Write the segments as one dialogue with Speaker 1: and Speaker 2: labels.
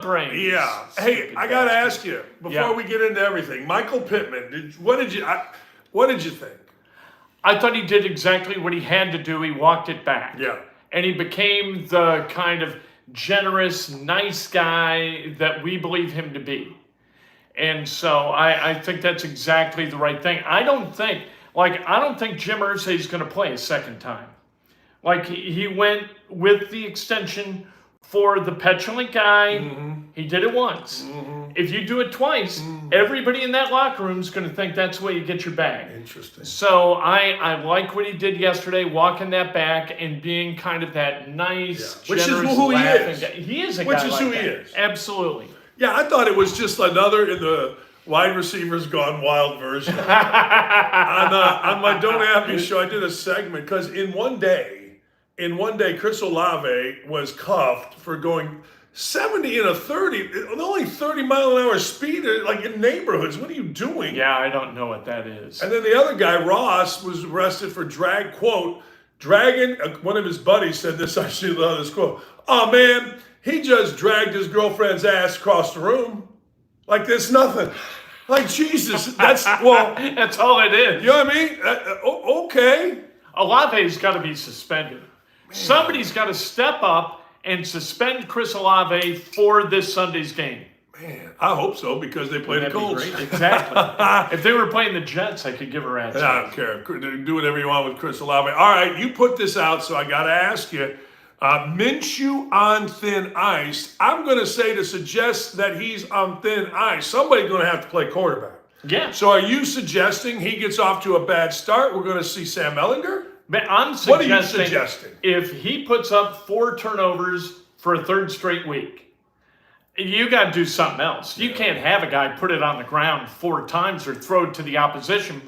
Speaker 1: brains.
Speaker 2: Yeah. Hey, I got to ask you before we get into everything. Michael Pittman, what did you think?
Speaker 1: I thought he did exactly what he had to do. He walked it back.
Speaker 2: Yeah.
Speaker 1: And he became the kind of generous, nice guy that we believe him to be. And so I think that's exactly the right thing. I don't think Jim Irsay's going to play a second time. Like, he went with the extension for the petulant guy.
Speaker 2: Mm-hmm.
Speaker 1: He did it once.
Speaker 2: Mm-hmm.
Speaker 1: If you do it twice, everybody in that locker room is going to think that's the way you get your bag.
Speaker 2: Interesting.
Speaker 1: So I like what he did yesterday, walking that back and being kind of that nice,
Speaker 2: Which is
Speaker 1: generous,
Speaker 2: who he
Speaker 1: laughing
Speaker 2: is.
Speaker 1: guy. He is a
Speaker 2: Which
Speaker 1: guy
Speaker 2: is
Speaker 1: like
Speaker 2: who
Speaker 1: that.
Speaker 2: he is.
Speaker 1: Absolutely.
Speaker 2: Yeah, I thought it was just another in the wide receivers gone wild version. on my Don't Have Me show, I did a segment because in one day, Chris Olave was cuffed for going 70 and a 30, only 30-mile-an-hour speed, like in neighborhoods. What are you doing?
Speaker 1: Yeah, I don't know what that is.
Speaker 2: And then the other guy, Ross, was arrested for dragging, one of his buddies said this, I actually love this quote. Oh man, he just dragged his girlfriend's ass across the room. Like there's nothing. Like Jesus, that's
Speaker 1: all it is.
Speaker 2: You know what I mean? Okay.
Speaker 1: Olave's got to be suspended. Man. Somebody's got to step up and suspend Chris Olave for this Sunday's game.
Speaker 2: Man, I hope so because they play the Colts.
Speaker 1: Exactly. If they were playing the Jets, I could give a rat's.
Speaker 2: I don't care. Do whatever you want with Chris Olave. All right, you put this out, so I got to ask you. Minshew on thin ice. I'm going to say to suggest that he's on thin ice. Somebody's going to have to play quarterback.
Speaker 1: Yeah.
Speaker 2: So are you suggesting he gets off to a bad start? We're going to see Sam Ehlinger?
Speaker 1: But what are you suggesting? If he puts up 4 turnovers for a third straight week, you got to do something else. You can't have a guy put it on the ground 4 times or throw it to the opposition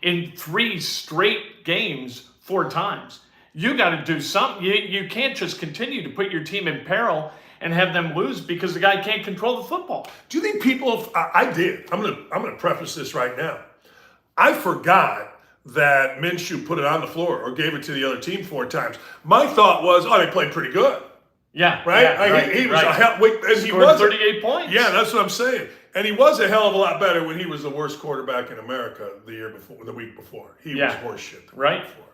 Speaker 1: in 3 straight games 4 times. You got to do something. You can't just continue to put your team in peril and have them lose because the guy can't control the football.
Speaker 2: Do you think people? I did. I'm gonna preface this right now. I forgot that Minshew put it on the floor or gave it to the other team 4 times. My thought was, they played pretty good.
Speaker 1: Yeah,
Speaker 2: right.
Speaker 1: Yeah,
Speaker 2: he was a hell. And he
Speaker 1: was 38 points.
Speaker 2: Yeah, that's what I'm saying. And he was a hell of a lot better when he was the worst quarterback in America the week before. He was horseshit.
Speaker 1: Right.
Speaker 2: Before.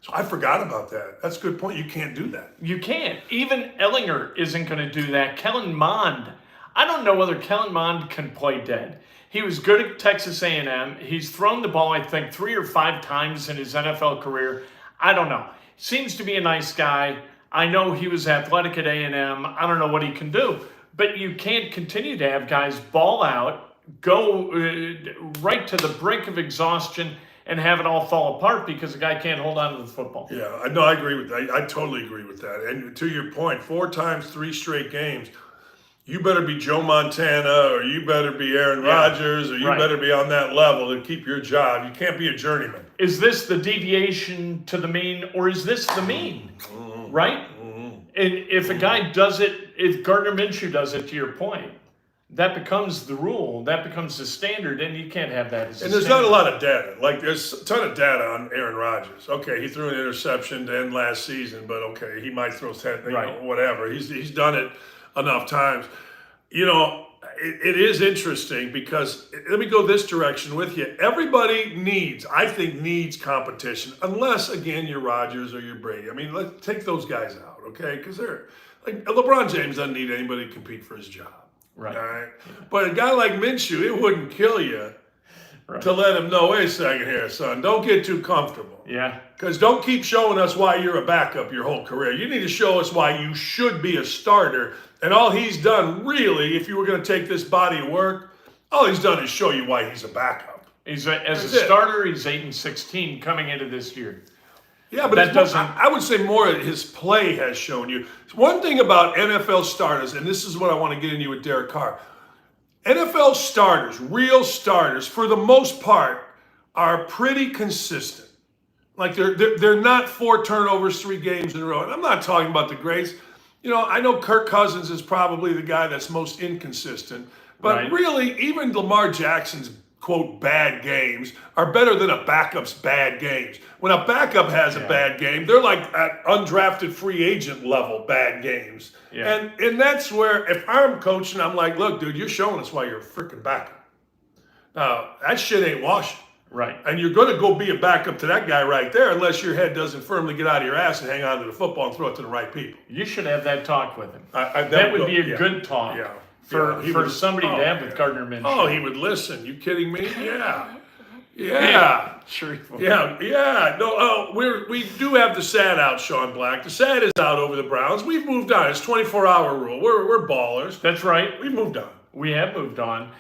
Speaker 2: So I forgot about that. That's a good point. You can't do that.
Speaker 1: You can't. Even Ehlinger isn't going to do that. Kellen Mond. I don't know whether Kellen Mond can play dead. He was good at Texas A&M. He's thrown the ball, I think, 3 or 5 times in his NFL career. I don't know. Seems to be a nice guy. I know he was athletic at A&M. I don't know what he can do. But you can't continue to have guys ball out, go right to the brink of exhaustion, and have it all fall apart because the guy can't hold on to the football.
Speaker 2: Yeah, I agree with that. I totally agree with that. And to your point, 4 times, 3 straight games, you better be Joe Montana or you better be Aaron Rodgers or you better be on that level to keep your job. You can't be a journeyman.
Speaker 1: Is this the deviation to the mean or is this the mean? Right? And if a guy does it, if Gardner Minshew does it, to your point, that becomes the rule. That becomes the standard, and you can't have that as a
Speaker 2: there's
Speaker 1: standard.
Speaker 2: not a lot of data. Like, there's a ton of data on Aaron Rodgers. Okay, he threw an interception to end last season, but okay, he might throw 10, whatever. He's done it enough times. It is interesting because, let me go this direction with you. Everybody needs competition, unless, again, you're Rodgers or you're Brady. I mean, let's take those guys out, okay? Because they're, like, LeBron James doesn't need anybody to compete for his job.
Speaker 1: Right.
Speaker 2: All right. But a guy like Minshew, it wouldn't kill you to let him know, wait a second here, son, don't get too comfortable.
Speaker 1: Yeah.
Speaker 2: Because don't keep showing us why you're a backup your whole career. You need to show us why you should be a starter. And all he's done, really, if you were going to take this body of work, all he's done is show you why he's a backup.
Speaker 1: As a starter, he's 8-16 coming into this year.
Speaker 2: Yeah, but I would say more his play has shown you. One thing about NFL starters, and this is what I want to get into with Derek Carr. NFL starters, real starters, for the most part, are pretty consistent. Like they're not 4 turnovers 3 games in a row. And I'm not talking about the greats. I know Kirk Cousins is probably the guy that's most inconsistent. But really, even Lamar Jackson's quote, bad games are better than a backup's bad games. When a backup has a bad game, they're like at undrafted free agent level bad games. Yeah. And that's where, if I'm coaching, I'm like, look, dude, you're showing us why you're a freaking backup. Now, that shit ain't washing.
Speaker 1: Right.
Speaker 2: And you're going to go be a backup to that guy right there unless your head doesn't firmly get out of your ass and hang on to the football and throw it to the right people.
Speaker 1: You should have that talk with him. That would be a good talk for somebody to have with Gardner Minshew.
Speaker 2: Oh, he would listen. You kidding me? Yeah. Yeah.
Speaker 1: Sure.
Speaker 2: Yeah. No, we do have the SAD out, Sean Black. The SAD is out over the Browns. We've moved on. It's 24-hour rule. We're ballers.
Speaker 1: That's right.
Speaker 2: We've moved on.
Speaker 1: We have moved on.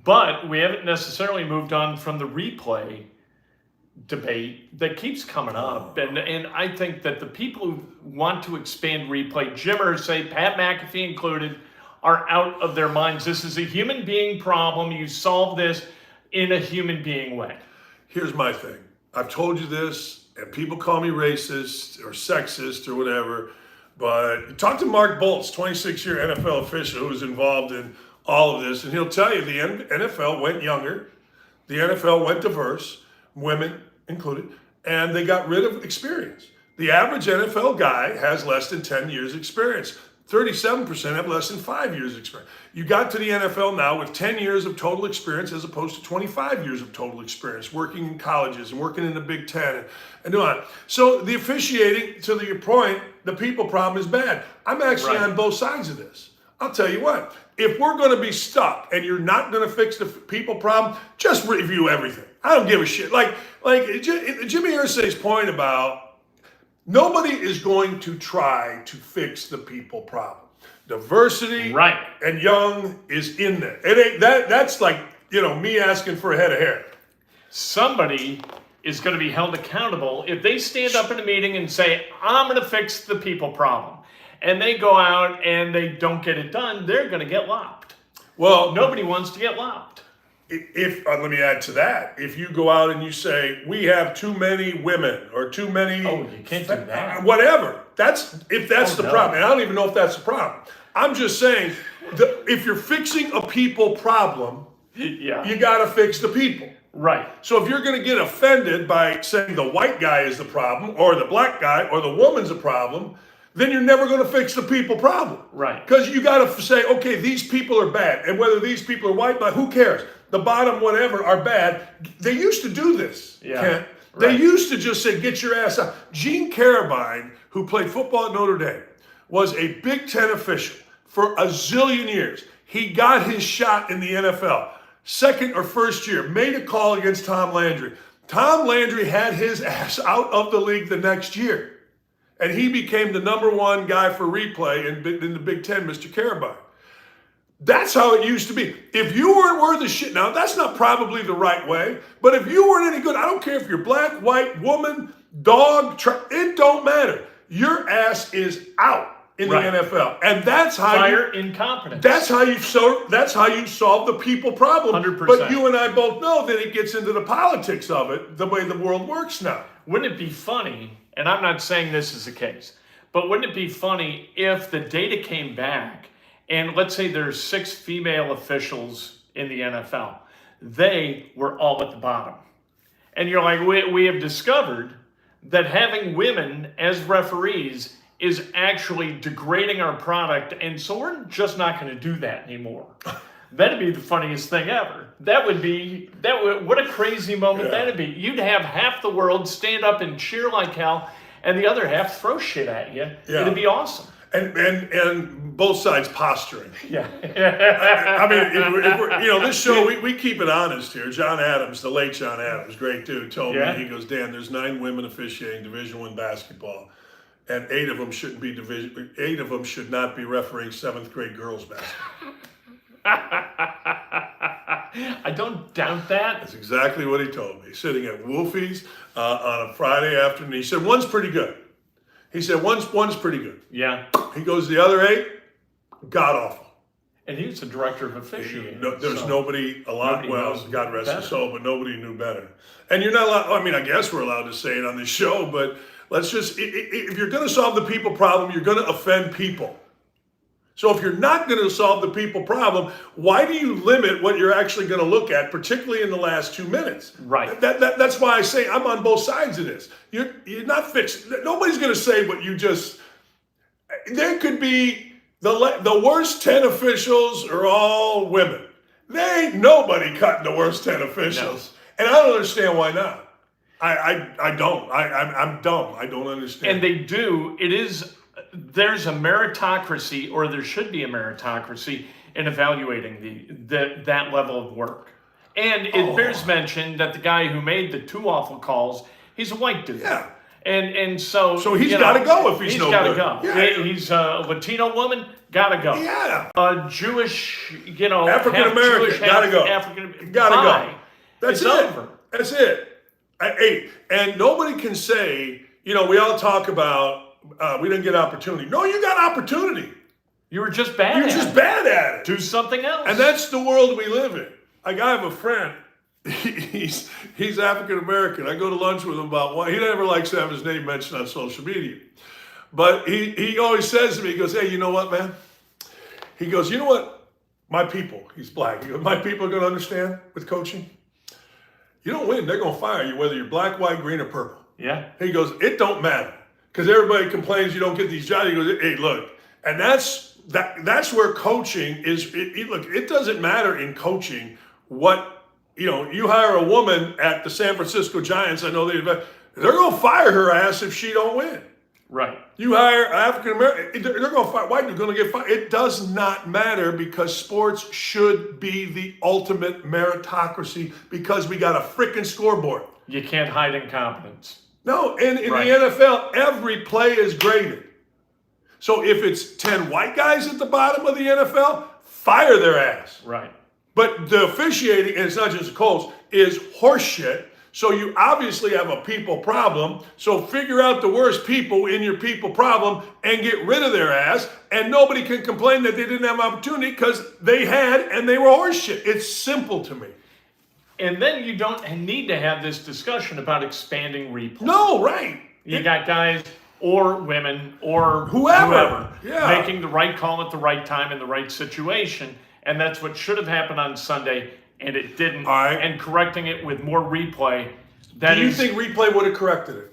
Speaker 1: But we haven't necessarily moved on from the replay debate that keeps coming up. And I think that the people who want to expand replay, Jim Irsay, Pat McAfee included, are out of their minds. This is a human being problem. You solve this in a human being way.
Speaker 2: Here's my thing. I've told you this, and people call me racist or sexist or whatever, but talk to Mark Bolts, 26-year NFL official who was involved in all of this, and he'll tell you the NFL went younger, the NFL went diverse, women included, and they got rid of experience. The average NFL guy has less than 10 years experience. 37% have less than 5 years experience. You got to the NFL now with 10 years of total experience as opposed to 25 years of total experience working in colleges and working in the Big Ten and doing on. So the officiating, to your point, the people problem is bad. I'm actually on both sides of this. I'll tell you what, if we're going to be stuck and you're not going to fix the people problem, just review everything. I don't give a shit. Like Jimmy Irsay's point about nobody is going to try to fix the people problem. Diversity and young is in there. It ain't that's like, me asking for a head of hair.
Speaker 1: Somebody is going to be held accountable if they stand up in a meeting and say, I'm going to fix the people problem. And they go out and they don't get it done, they're going to get lopped. Well, nobody wants to get lopped.
Speaker 2: If let me add to that. If you go out and you say, we have too many women or too many...
Speaker 1: Oh, you can't do that.
Speaker 2: Whatever. That's the problem. And I don't even know if that's the problem. I'm just saying, if you're fixing a people problem, you got to fix the people.
Speaker 1: Right.
Speaker 2: So if you're going to get offended by saying the white guy is the problem or the black guy or the woman's the problem, then you're never going to fix the people problem.
Speaker 1: Right.
Speaker 2: Because you got to say, okay, these people are bad. And whether these people are white, black, who cares? The bottom whatever are bad. They used to do this, Kent. They used to just say, get your ass out. Gene Carabine, who played football at Notre Dame, was a Big Ten official for a zillion years. He got his shot in the NFL. Second or first year, made a call against Tom Landry. Tom Landry had his ass out of the league the next year. And he became the number one guy for replay in the Big Ten, Mr. Carabine. That's how it used to be. If you weren't worth a shit, now that's not probably the right way, but if you weren't any good, I don't care if you're black, white, woman, dog, it don't matter. Your ass is out in the NFL. And that's how
Speaker 1: incompetence.
Speaker 2: That's how you solve the people problem.
Speaker 1: 100%.
Speaker 2: But you and I both know that it gets into the politics of it, the way the world works now.
Speaker 1: Wouldn't it be funny, and I'm not saying this is the case, but wouldn't it be funny if the data came back and let's say there's 6 female officials in the NFL. They were all at the bottom. And you're like, we have discovered that having women as referees is actually degrading our product, and so we're just not going to do that anymore. That'd be the funniest thing ever. What a crazy moment that'd be. You'd have half the world stand up and cheer like hell, and the other half throw shit at you. Yeah. It'd be awesome.
Speaker 2: And both sides posturing.
Speaker 1: Yeah.
Speaker 2: I mean, if we're, this show, we keep it honest here. John Adams, the late John Adams, great dude, told me, he goes, Dan, there's 9 women officiating Division I basketball, and 8 of them shouldn't be 8 of them should not be refereeing 7th grade girls basketball.
Speaker 1: I don't doubt that.
Speaker 2: That's exactly what he told me. Sitting at Wolfie's on a Friday afternoon. He said, one's pretty good. He said, one's pretty good.
Speaker 1: Yeah.
Speaker 2: He goes, the other 8, god-awful.
Speaker 1: And he was the director of officiating.
Speaker 2: There's nobody allowed, God rest his soul, but nobody knew better. And you're not allowed, I guess we're allowed to say it on this show, but let's just, if you're going to solve the people problem, you're going to offend people. So if you're not going to solve the people problem, why do you limit what you're actually going to look at, particularly in the last 2 minutes?
Speaker 1: Right.
Speaker 2: That's why I say I'm on both sides of this. You're not fixed. Nobody's going to say what you just. There could be the worst 10 officials are all women. There ain't nobody cutting the worst 10 officials, and I don't understand why not. I don't. I'm dumb. I don't understand.
Speaker 1: And they do. There's a meritocracy, or there should be a meritocracy in evaluating that level of work. And it bears mention that the guy who made the 2 awful calls, he's a white dude.
Speaker 2: Yeah.
Speaker 1: And so
Speaker 2: he's got to go if he's no good.
Speaker 1: He's got to go. Yeah. He's a Latino woman, got to go.
Speaker 2: Yeah.
Speaker 1: A Jewish,
Speaker 2: African American, got to go.
Speaker 1: African,
Speaker 2: got to go. That's it.
Speaker 1: Over.
Speaker 2: That's it. And nobody can say, we all talk about we didn't get opportunity. No, you got opportunity.
Speaker 1: You were just bad.
Speaker 2: You're just bad at it.
Speaker 1: Do something else.
Speaker 2: And that's the world we live in. I have a friend. He's African American. I go to lunch with him about one. He never likes to have his name mentioned on social media, but he always says to me, he goes, "Hey, you know what, man?" He goes, "You know what? My people." He's black. He goes, "My people are going to understand with coaching. You don't win, they're going to fire you, whether you're black, white, green, or purple."
Speaker 1: Yeah.
Speaker 2: He goes, "It don't matter, because everybody complains you don't get these jobs." He goes, "Hey, look," and that's where coaching is. Look, it doesn't matter in coaching what. You hire a woman at the San Francisco Giants. I know they're going to fire her ass if she don't win.
Speaker 1: Right.
Speaker 2: You hire African American, they're going to fire. White, they're going to get fired. It does not matter, because sports should be the ultimate meritocracy, because we got a freaking scoreboard.
Speaker 1: You can't hide incompetence.
Speaker 2: No, and in the NFL, every play is graded. So if it's 10 white guys at the bottom of the NFL, fire their ass.
Speaker 1: Right.
Speaker 2: But the officiating, and it's not just the Colts, is horseshit. So you obviously have a people problem. So figure out the worst people in your people problem and get rid of their ass. And nobody can complain that they didn't have opportunity, because they had, and they were horseshit. It's simple to me.
Speaker 1: And then you don't need to have this discussion about expanding replay.
Speaker 2: No, right.
Speaker 1: You got guys or women or
Speaker 2: whoever
Speaker 1: making the right call at the right time in the right situation. And that's what should have happened on Sunday, and it didn't.
Speaker 2: All right.
Speaker 1: And correcting it with more replay.
Speaker 2: Do you think replay would have corrected it?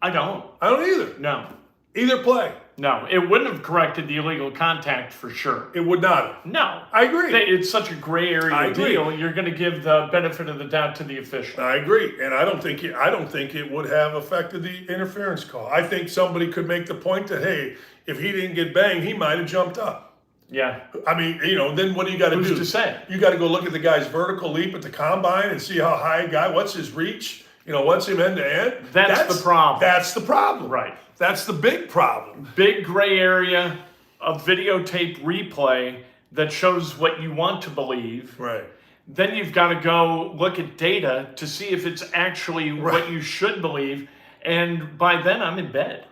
Speaker 1: I don't.
Speaker 2: I don't either.
Speaker 1: No.
Speaker 2: Either play.
Speaker 1: No. It wouldn't have corrected the illegal contact for sure.
Speaker 2: It would not have.
Speaker 1: No.
Speaker 2: I agree.
Speaker 1: It's such a gray area deal. You're going to give the benefit of the doubt to the official.
Speaker 2: I agree. And I don't think it would have affected the interference call. I think somebody could make the point that, hey, if he didn't get banged, he might have jumped up.
Speaker 1: Yeah.
Speaker 2: I mean, then what do you got to do?
Speaker 1: Who's to say?
Speaker 2: You got to go look at the guy's vertical leap at the combine and see how high a guy, what's his reach, what's him end to end.
Speaker 1: That's the problem.
Speaker 2: That's the problem.
Speaker 1: Right.
Speaker 2: That's the big problem.
Speaker 1: Big gray area of videotape replay that shows what you want to believe.
Speaker 2: Right.
Speaker 1: Then you've got to go look at data to see if it's actually what you should believe. And by then, I'm in bed.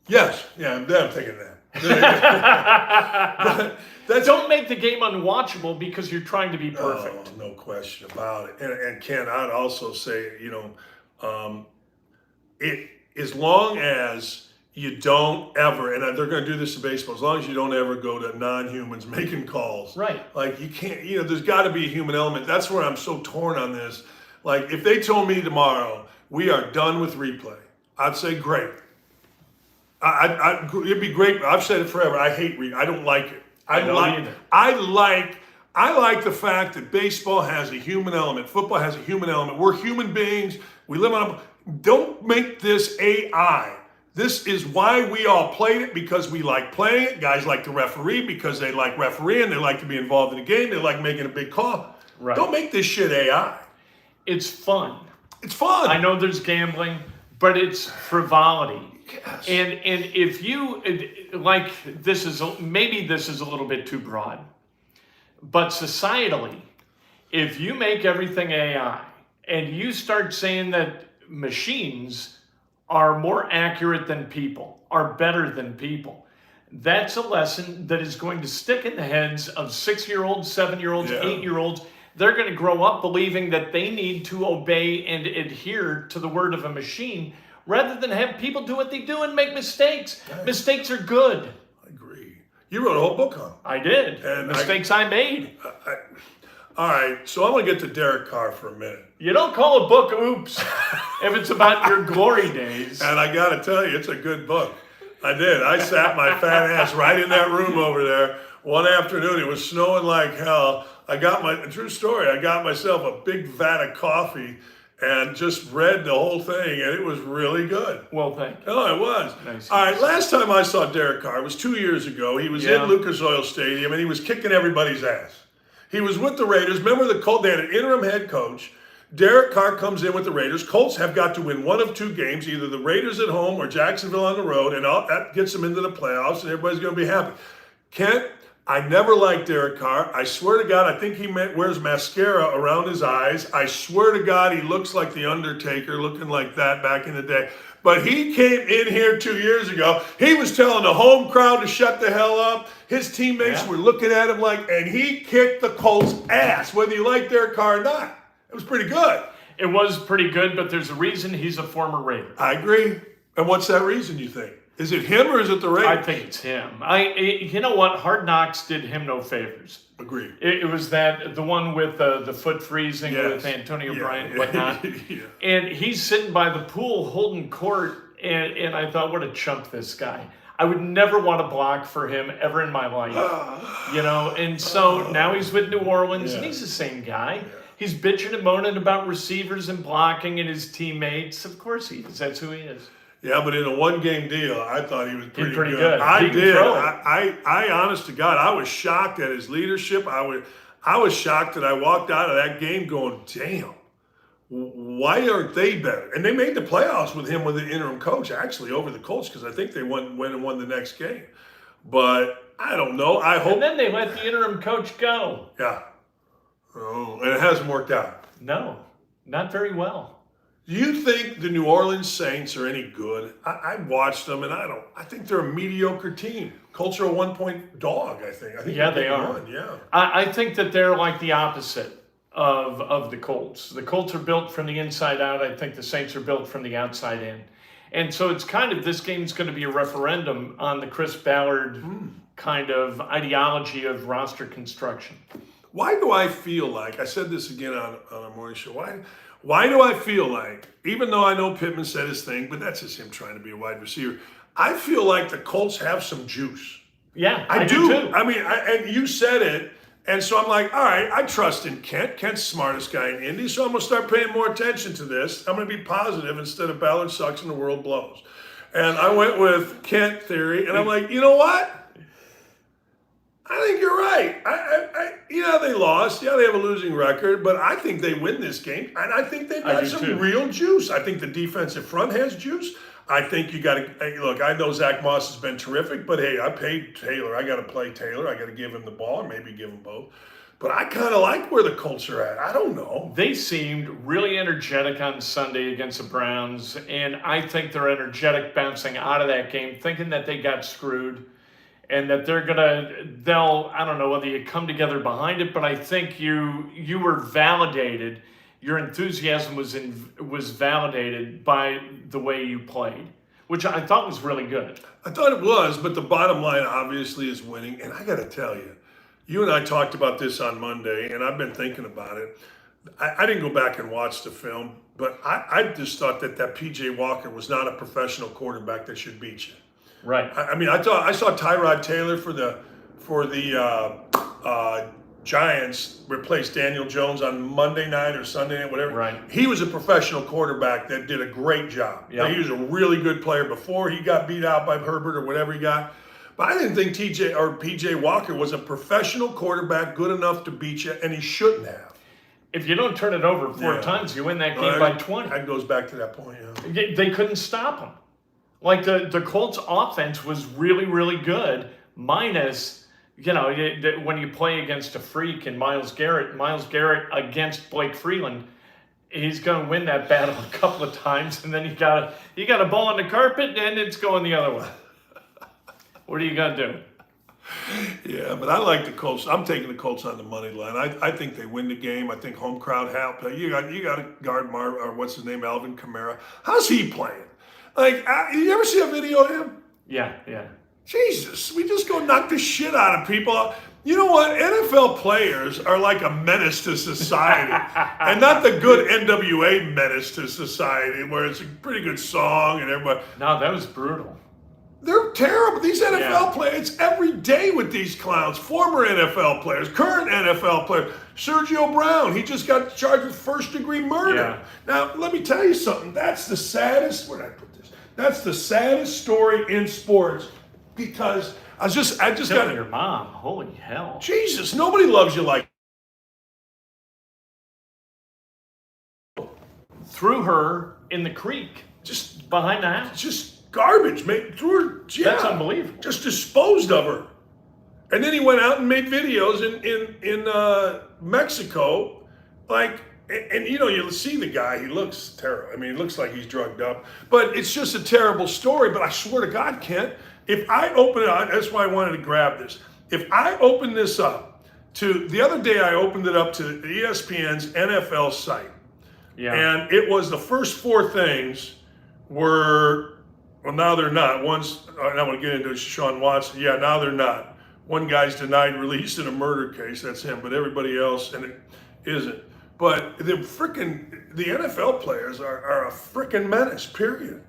Speaker 2: Yes. Yeah, I'm thinking that.
Speaker 1: Don't make the game unwatchable because you're trying to be perfect.
Speaker 2: Oh, no question about it. And Ken, I'd also say, as long as you don't ever, and they're going to do this in baseball, as long as you don't ever go to non-humans making calls.
Speaker 1: Right.
Speaker 2: Like you can't, there's got to be a human element. That's where I'm so torn on this. Like if they told me tomorrow, we are done with replay, I'd say great. It'd be great. I've said it forever. I hate I don't like it. I like the fact that baseball has a human element. Football has a human element. We're human beings. We live on. Don't make this AI. This is why we all played it, because we like playing it. Guys like to referee because they like refereeing. They like to be involved in the game. They like making a big call.
Speaker 1: Right.
Speaker 2: Don't make this shit AI.
Speaker 1: It's fun.
Speaker 2: It's fun.
Speaker 1: I know there's gambling, but it's frivolity.
Speaker 2: Yes.
Speaker 1: And if you this is maybe this is a little bit too broad, but societally, if you make everything AI and you start saying that machines are more accurate than people, are better than people, that's a lesson that is going to stick in the heads of 6-year-olds, 7-year-olds, 8-year-olds. They're going to grow up believing that they need to obey and adhere to the word of a machine, rather than have people do what they do and make mistakes. Mistakes are good.
Speaker 2: I agree. You wrote a whole book on him.
Speaker 1: I did.
Speaker 2: And
Speaker 1: Mistakes I made.
Speaker 2: All right, so I'm going to get to Derek Carr for a minute.
Speaker 1: You don't call a book oops if it's about your glory days.
Speaker 2: And I got to tell you, it's a good book. I did. I sat my fat ass right in that room over there one afternoon. It was snowing like hell. True story, I got myself a big vat of coffee and just read the whole thing, and it was really good.
Speaker 1: Well, thank you.
Speaker 2: Oh, it was.
Speaker 1: Nice.
Speaker 2: All right, last time I saw Derek Carr was 2 years ago. He was in Lucas Oil Stadium, and he was kicking everybody's ass. He was with the Raiders. Remember the Colts? They had an interim head coach. Derek Carr comes in with the Raiders. Colts have got to win one of two games, either the Raiders at home or Jacksonville on the road, and that gets them into the playoffs, and everybody's going to be happy. Kent, I never liked Derek Carr. I swear to God, I think he wears mascara around his eyes. I swear to God, he looks like the Undertaker, looking like that back in the day. But he came in here 2 years ago. He was telling the home crowd to shut the hell up. His teammates were looking at him and he kicked the Colts' ass, whether you like Derek Carr or not. It was pretty good.
Speaker 1: It was pretty good, but there's a reason he's a former Raider.
Speaker 2: I agree. And what's that reason, you think? Is it him or is it the Raiders?
Speaker 1: I think it's him. You know what? Hard Knocks did him no favors.
Speaker 2: Agreed.
Speaker 1: It was the one with the foot freezing with Antonio Bryant and whatnot. And he's sitting by the pool holding court, and I thought, what a chump this guy. I would never want to block for him ever in my life. And so now he's with New Orleans, and he's the same guy. Yeah. He's bitching and moaning about receivers and blocking and his teammates. Of course he is. That's who he is.
Speaker 2: Yeah, but in a one-game deal, I thought he was pretty
Speaker 1: good.
Speaker 2: I did. I honest to God, I was shocked at his leadership. I was shocked that I walked out of that game going, damn, why aren't they better? And they made the playoffs with him with the interim coach, actually, over the Colts, because I think they went and won the next game. But I don't know. I hope.
Speaker 1: And then they let the interim coach go.
Speaker 2: Yeah. Oh, and it hasn't worked out.
Speaker 1: No, not very well.
Speaker 2: Do you think the New Orleans Saints are any good? I watched them, and I think they're a mediocre team. Colts are a 1-point dog, I think.
Speaker 1: Yeah, they are.
Speaker 2: Yeah.
Speaker 1: I think that they're like the opposite of the Colts. The Colts are built from the inside out. I think the Saints are built from the outside in. And so it's this game's going to be a referendum on the Chris Ballard kind of ideology of roster construction.
Speaker 2: Why do I feel like, I said this again on a morning show, why do I feel like, even though I know Pittman said his thing, but that's just him trying to be a wide receiver, I feel like the Colts have some juice.
Speaker 1: Yeah, I do too.
Speaker 2: I mean, and you said it, and so I'm like, all right, I trust in Kent. Kent's the smartest guy in Indy, so I'm going to start paying more attention to this. I'm going to be positive instead of Ballard sucks and the world blows. And I went with Kent theory, and I'm like, you know what? I think you're right. They lost. Yeah, they have a losing record, but I think they win this game, and I think they've got some real juice. I think the defensive front has juice. I think you got to look. I know Zach Moss has been terrific, but hey, I paid Taylor. I got to play Taylor. I got to give him the ball, or maybe give him both. But I kind of like where the Colts are at. I don't know.
Speaker 1: They seemed really energetic on Sunday against the Browns, and I think they're energetic bouncing out of that game, thinking that they got screwed. And that they'll, I don't know whether you come together behind it, but I think you were validated. Your enthusiasm was validated by the way you played, which I thought was really good.
Speaker 2: I thought it was, but the bottom line obviously is winning. And I got to tell you, you and I talked about this on Monday, and I've been thinking about it. I didn't go back and watch the film, but I just thought that P.J. Walker was not a professional quarterback that should beat you.
Speaker 1: Right.
Speaker 2: I thought I saw Tyrod Taylor for the Giants replace Daniel Jones on Monday night or Sunday night, whatever.
Speaker 1: Right.
Speaker 2: He was a professional quarterback that did a great job.
Speaker 1: Yep.
Speaker 2: He was a really good player before he got beat out by Herbert or whatever he got. But I didn't think P.J. Walker was a professional quarterback good enough to beat you, and he shouldn't have.
Speaker 1: If you don't turn it over four times, you win that game by 20.
Speaker 2: That goes back to that point, yeah.
Speaker 1: They couldn't stop him. Like the Colts offense was really, really good, minus, when you play against a freak and Myles Garrett against Blake Freeland, he's going to win that battle a couple of times, and then you got a ball on the carpet, and it's going the other way. What are you going to do?
Speaker 2: Yeah, but I like the Colts. I'm taking the Colts on the money line. I think they win the game. I think home crowd help. You got to guard what's his name, Alvin Kamara. How's he playing? Like, you ever see a video of him?
Speaker 1: Yeah.
Speaker 2: Jesus, we just go knock the shit out of people. You know what? NFL players are like a menace to society. And not the good NWA menace to society where it's a pretty good song and everybody.
Speaker 1: No, that was brutal.
Speaker 2: They're terrible. These NFL players, it's every day with these clowns. Former NFL players, current NFL players. Sergio Brown, he just got charged with first-degree murder.
Speaker 1: Yeah.
Speaker 2: Now, let me tell you something. That's the saddest, where did I put this? That's the saddest story in sports because I just got
Speaker 1: your mom. Holy hell.
Speaker 2: Jesus, nobody loves you like
Speaker 1: Threw her in the creek, just behind the house.
Speaker 2: just garbage. Threw her,
Speaker 1: That's unbelievable.
Speaker 2: Just disposed of her. And then he went out and made videos in Mexico, like, and you know, you'll see the guy, he looks terrible. I mean, he looks like he's drugged up, but it's just a terrible story. But I swear to God, Kent, if I open it up, that's why I wanted to grab this. If I open this up the other day, I opened it up to ESPN's NFL site.
Speaker 1: Yeah.
Speaker 2: And it was the first four things were, well, now they're not. One's, I don't want to get into Sean Watson. Yeah, now they're not. One guy's denied release in a murder case. That's him. But everybody else, and it isn't. But the NFL players are a freaking menace, period.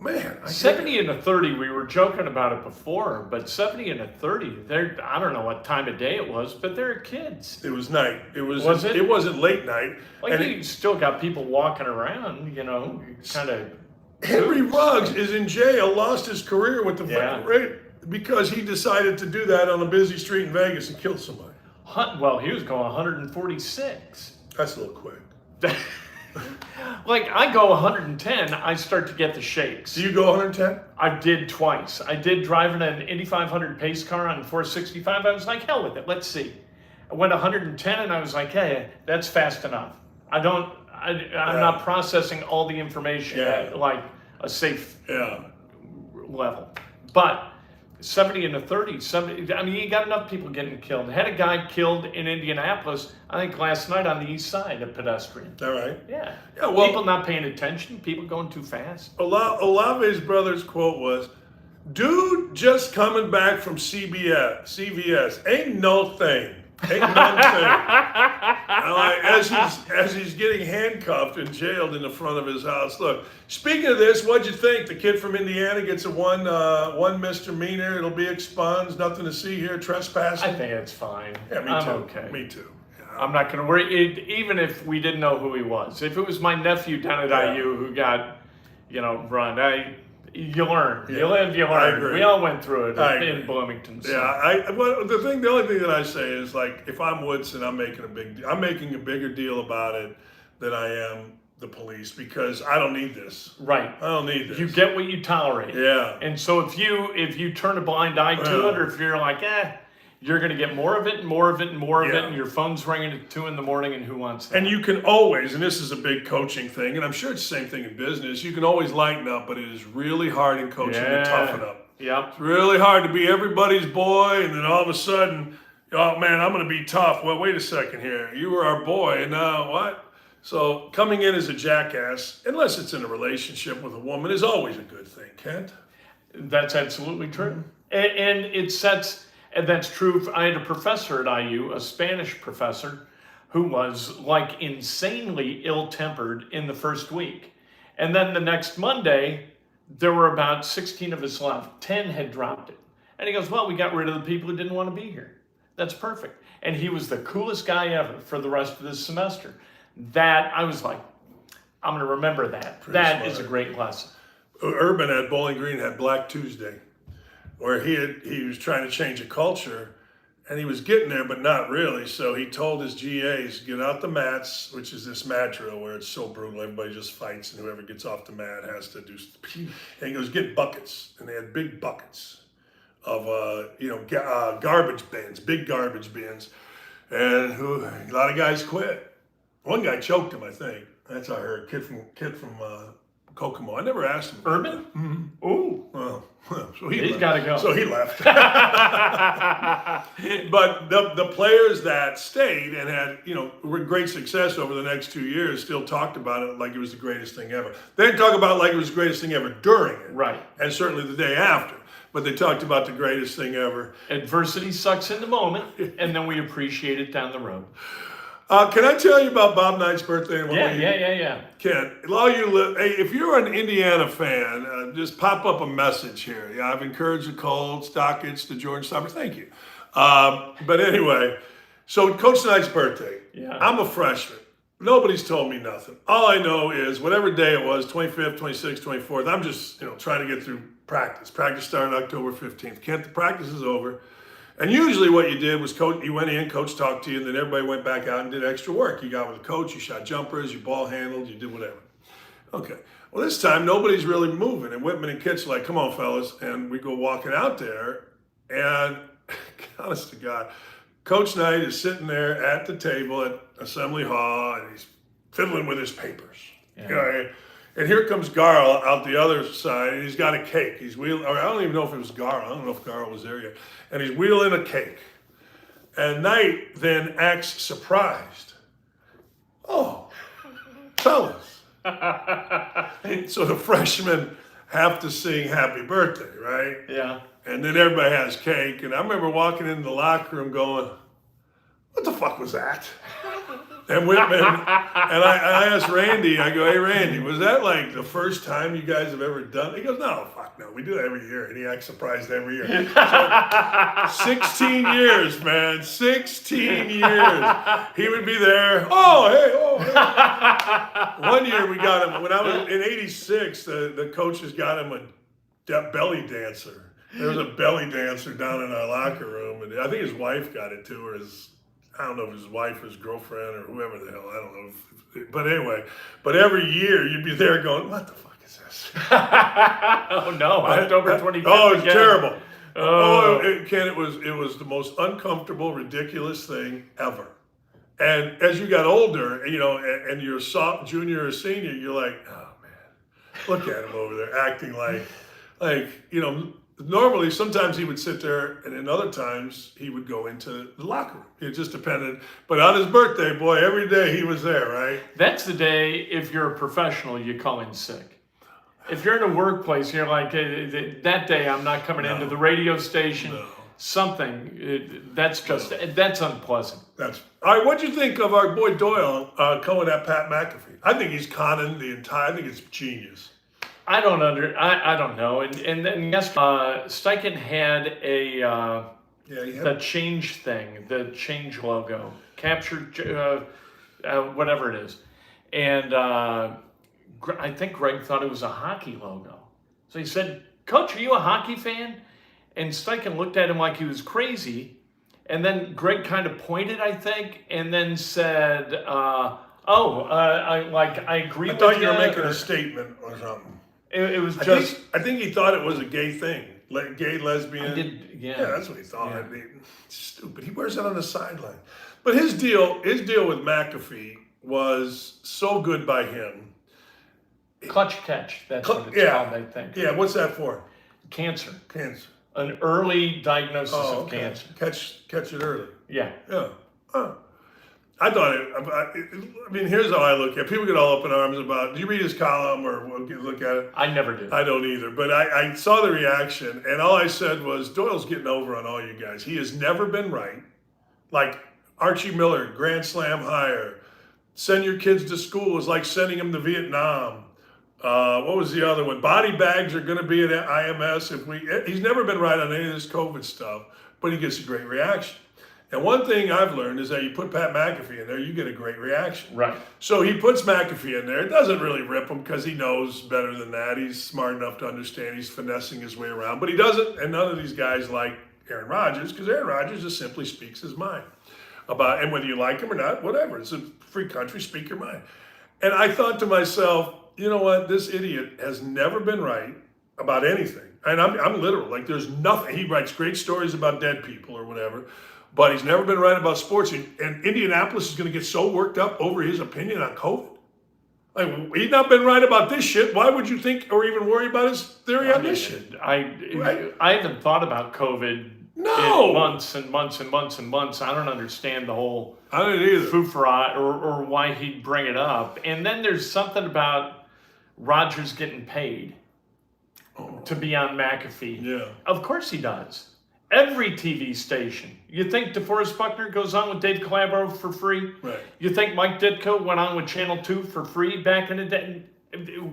Speaker 2: Man.
Speaker 1: 70 and a 30, we were joking about it before, but 70 and a 30, I don't know what time of day it was, but they're kids.
Speaker 2: It was night.
Speaker 1: Was it?
Speaker 2: It wasn't late night.
Speaker 1: Like, you still got people walking around, you know, kind of.
Speaker 2: Henry Ruggs is in jail, lost his career with the rape because he decided to do that on a busy street in Vegas and kill somebody.
Speaker 1: Well, he was going 146.
Speaker 2: That's a little quick.
Speaker 1: Like, I go 110, I start to get the shakes.
Speaker 2: Do you go 110?
Speaker 1: I did twice. I did driving an Indy 500 pace car on 465. I was like, hell with it, let's see. I went 110 and I was like, hey, that's fast enough. I'm not processing all the information at like a safe level. But 70 and a 30, I mean, you got enough people getting killed. I had a guy killed in Indianapolis, I think last night on the east side, a pedestrian.
Speaker 2: All right.
Speaker 1: Yeah.
Speaker 2: Well,
Speaker 1: people not paying attention, people going too fast.
Speaker 2: Olave's brother's quote was, dude just coming back from CVS, ain't no thing. Ain't one thing. As he's getting handcuffed and jailed in the front of his house. Look, speaking of this, what'd you think? The kid from Indiana gets a one misdemeanor. It'll be expunged. Nothing to see here. Trespassing.
Speaker 1: I think it's fine.
Speaker 2: Yeah, me
Speaker 1: I'm
Speaker 2: too.
Speaker 1: okay.
Speaker 2: Me too. Yeah.
Speaker 1: I'm not going to worry. Even if we didn't know who he was. If it was my nephew down at IU who got, run, you learn.
Speaker 2: Yeah.
Speaker 1: You live, you
Speaker 2: I
Speaker 1: learn.
Speaker 2: agree.
Speaker 1: We all went through it in
Speaker 2: agree.
Speaker 1: Bloomington. So.
Speaker 2: Yeah, the only thing that I say is, like, if I'm Woodson, I'm making a bigger deal about it than I am the police, because I don't need this.
Speaker 1: Right.
Speaker 2: I don't need this.
Speaker 1: You get what you tolerate.
Speaker 2: Yeah.
Speaker 1: And so if you turn a blind eye to it, or if you're like, you're going to get more of it and more of it and more of it, and your phone's ringing at 2 a.m, and who wants that?
Speaker 2: And you can always, and this is a big coaching thing, and I'm sure it's the same thing in business, you can always lighten up, but it is really hard in coaching to toughen up.
Speaker 1: Yep.
Speaker 2: It's really hard to be everybody's boy, and then all of a sudden, oh man, I'm going to be tough. Well, wait a second here. You were our boy, and now what? So coming in as a jackass, unless it's in a relationship with a woman, is always a good thing, Kent.
Speaker 1: That's absolutely true. And it sets... And that's true. I had a professor at IU, a Spanish professor, who was like insanely ill-tempered in the first week. And then the next Monday, there were about 16 of us left. 10 had dropped it. And he goes, well, we got rid of the people who didn't want to be here. That's perfect. And he was the coolest guy ever for the rest of this semester. That, I was like, I'm going to remember that. That is a great lesson.
Speaker 2: Urban at Bowling Green had Black Tuesday, where he was trying to change a culture, and he was getting there, but not really. So he told his GAs, get out the mats, which is this mat drill where it's so brutal, everybody just fights, and whoever gets off the mat has to do. And he goes, get buckets, and they had big buckets of garbage bins, big garbage bins, and a lot of guys quit. One guy choked him, I think. That's how I heard. Kid from Kokomo. I never asked him.
Speaker 1: Urban?
Speaker 2: Mm-hmm.
Speaker 1: Ooh.
Speaker 2: Well, so
Speaker 1: he's got to go.
Speaker 2: So he left. But the players that stayed and had, great success over the next 2 years still talked about it like it was the greatest thing ever. They didn't talk about it like it was the greatest thing ever during it.
Speaker 1: Right.
Speaker 2: And certainly the day after. but they talked about the greatest thing ever.
Speaker 1: Adversity sucks in the moment, and then we appreciate it down the road.
Speaker 2: Can I tell you about Bob Knight's birthday? And
Speaker 1: Yeah.
Speaker 2: Ken, hey, if you're an Indiana fan, just pop up a message here. Yeah, I've encouraged the Colts, Dockets, the Georgia Stoppers. Thank you. But anyway, so Coach Knight's birthday.
Speaker 1: Yeah.
Speaker 2: I'm a freshman. Nobody's told me nothing. All I know is whatever day it was, 25th, 26th, 24th, I'm just trying to get through practice. Practice started October 15th. Kent, the practice is over. And usually what you did was you went in, coach talked to you, and then everybody went back out and did extra work. You got with the coach, you shot jumpers, you ball handled, you did whatever. Okay. Well, this time nobody's really moving. And Whitman and Kitch are like, come on, fellas. And we go walking out there. And honest to God, Coach Knight is sitting there at the table at Assembly Hall, and he's fiddling with his papers. Yeah. And here comes Garl out the other side, and he's got a cake. He's wheeling, or I don't even know if it was Garl. I don't know if Garl was there yet. And he's wheeling a cake. And Knight then acts surprised. Oh, fellas. So the freshmen have to sing happy birthday, right?
Speaker 1: Yeah.
Speaker 2: And then everybody has cake. And I remember walking into the locker room going, what the fuck was that? And Whitman, and I asked Randy, I go, hey, Randy, was that like the first time you guys have ever done it? He goes, no, fuck no, we do that every year. And he acts surprised every year. So, 16 years, man, 16 years. He would be there, oh, hey. One year we got him, when I was in 86, the coaches got him a belly dancer. There was a belly dancer down in our locker room, and I think his wife got it too, or I don't know if his wife or his girlfriend or whoever the hell, I don't know. But anyway, every year you'd be there going, what the fuck is this?
Speaker 1: Oh no, October 25th.
Speaker 2: Oh, it's
Speaker 1: again.
Speaker 2: terrible. Ken, it was the most uncomfortable, ridiculous thing ever. And as you got older, and you're a junior or senior, you're like, oh man, look at him over there acting like, normally, sometimes he would sit there, and then other times he would go into the locker room. It just depended. But on his birthday, boy, every day he was there, right?
Speaker 1: That's the day, if you're a professional, you call in sick. If you're in a workplace, you're like, that day I'm not coming into the radio station. No. Something, that's unpleasant.
Speaker 2: All right, what'd you think of our boy Doyle going at Pat McAfee? I think he's conning I think it's genius.
Speaker 1: I don't know. And then Steichen had the change thing, the change logo, captured, whatever it is. And I think Greg thought it was a hockey logo. So he said, Coach, are you a hockey fan? And Steichen looked at him like he was crazy. And then Greg kind of pointed, I think, and then said, I agree with you.
Speaker 2: I thought you were making a statement or something.
Speaker 1: It was just.
Speaker 2: I think he thought it was a gay thing, like gay, lesbian.
Speaker 1: Yeah,
Speaker 2: that's what he thought. Yeah. I mean, stupid. He wears it on the sideline. But his deal with McAfee was so good by him.
Speaker 1: Clutch catch. That's what it's called, I think.
Speaker 2: Yeah. What's that for?
Speaker 1: Cancer.
Speaker 2: An
Speaker 1: early diagnosis of cancer.
Speaker 2: Catch it early.
Speaker 1: Yeah.
Speaker 2: I thought here's how I look at it. People get all up in arms about, do you read his column or look at it?
Speaker 1: I never do.
Speaker 2: I don't either. But I saw the reaction, and all I said was, Doyle's getting over on all you guys. He has never been right. Like Archie Miller, Grand Slam hire. Send your kids to school is like sending them to Vietnam. What was the other one? Body bags are going to be at IMS. He's never been right on any of this COVID stuff, but he gets a great reaction. And one thing I've learned is that you put Pat McAfee in there, you get a great reaction.
Speaker 1: Right.
Speaker 2: So he puts McAfee in there. It doesn't really rip him because he knows better than that. He's smart enough to understand he's finessing his way around. But he doesn't, and none of these guys like Aaron Rodgers, because Aaron Rodgers just simply speaks his mind. And whether you like him or not, whatever. It's a free country, speak your mind. And I thought to myself, you know what? This idiot has never been right about anything. And I'm literal. Like, there's nothing. He writes great stories about dead people or whatever. But he's never been right about sports. And Indianapolis is going to get so worked up over his opinion on COVID. Like, he's not been right about this shit. Why would you think or even worry about his theory on this shit?
Speaker 1: I haven't thought about COVID in months and months and months and months. I don't understand the whole foofara or why he'd bring it up. And then there's something about Rodgers getting paid. to be on McAfee.
Speaker 2: Yeah.
Speaker 1: Of course he does. Every TV station. You think DeForest Buckner goes on with Dave Calabro for free?
Speaker 2: Right.
Speaker 1: You think Mike Ditko went on with Channel 2 for free back in the day?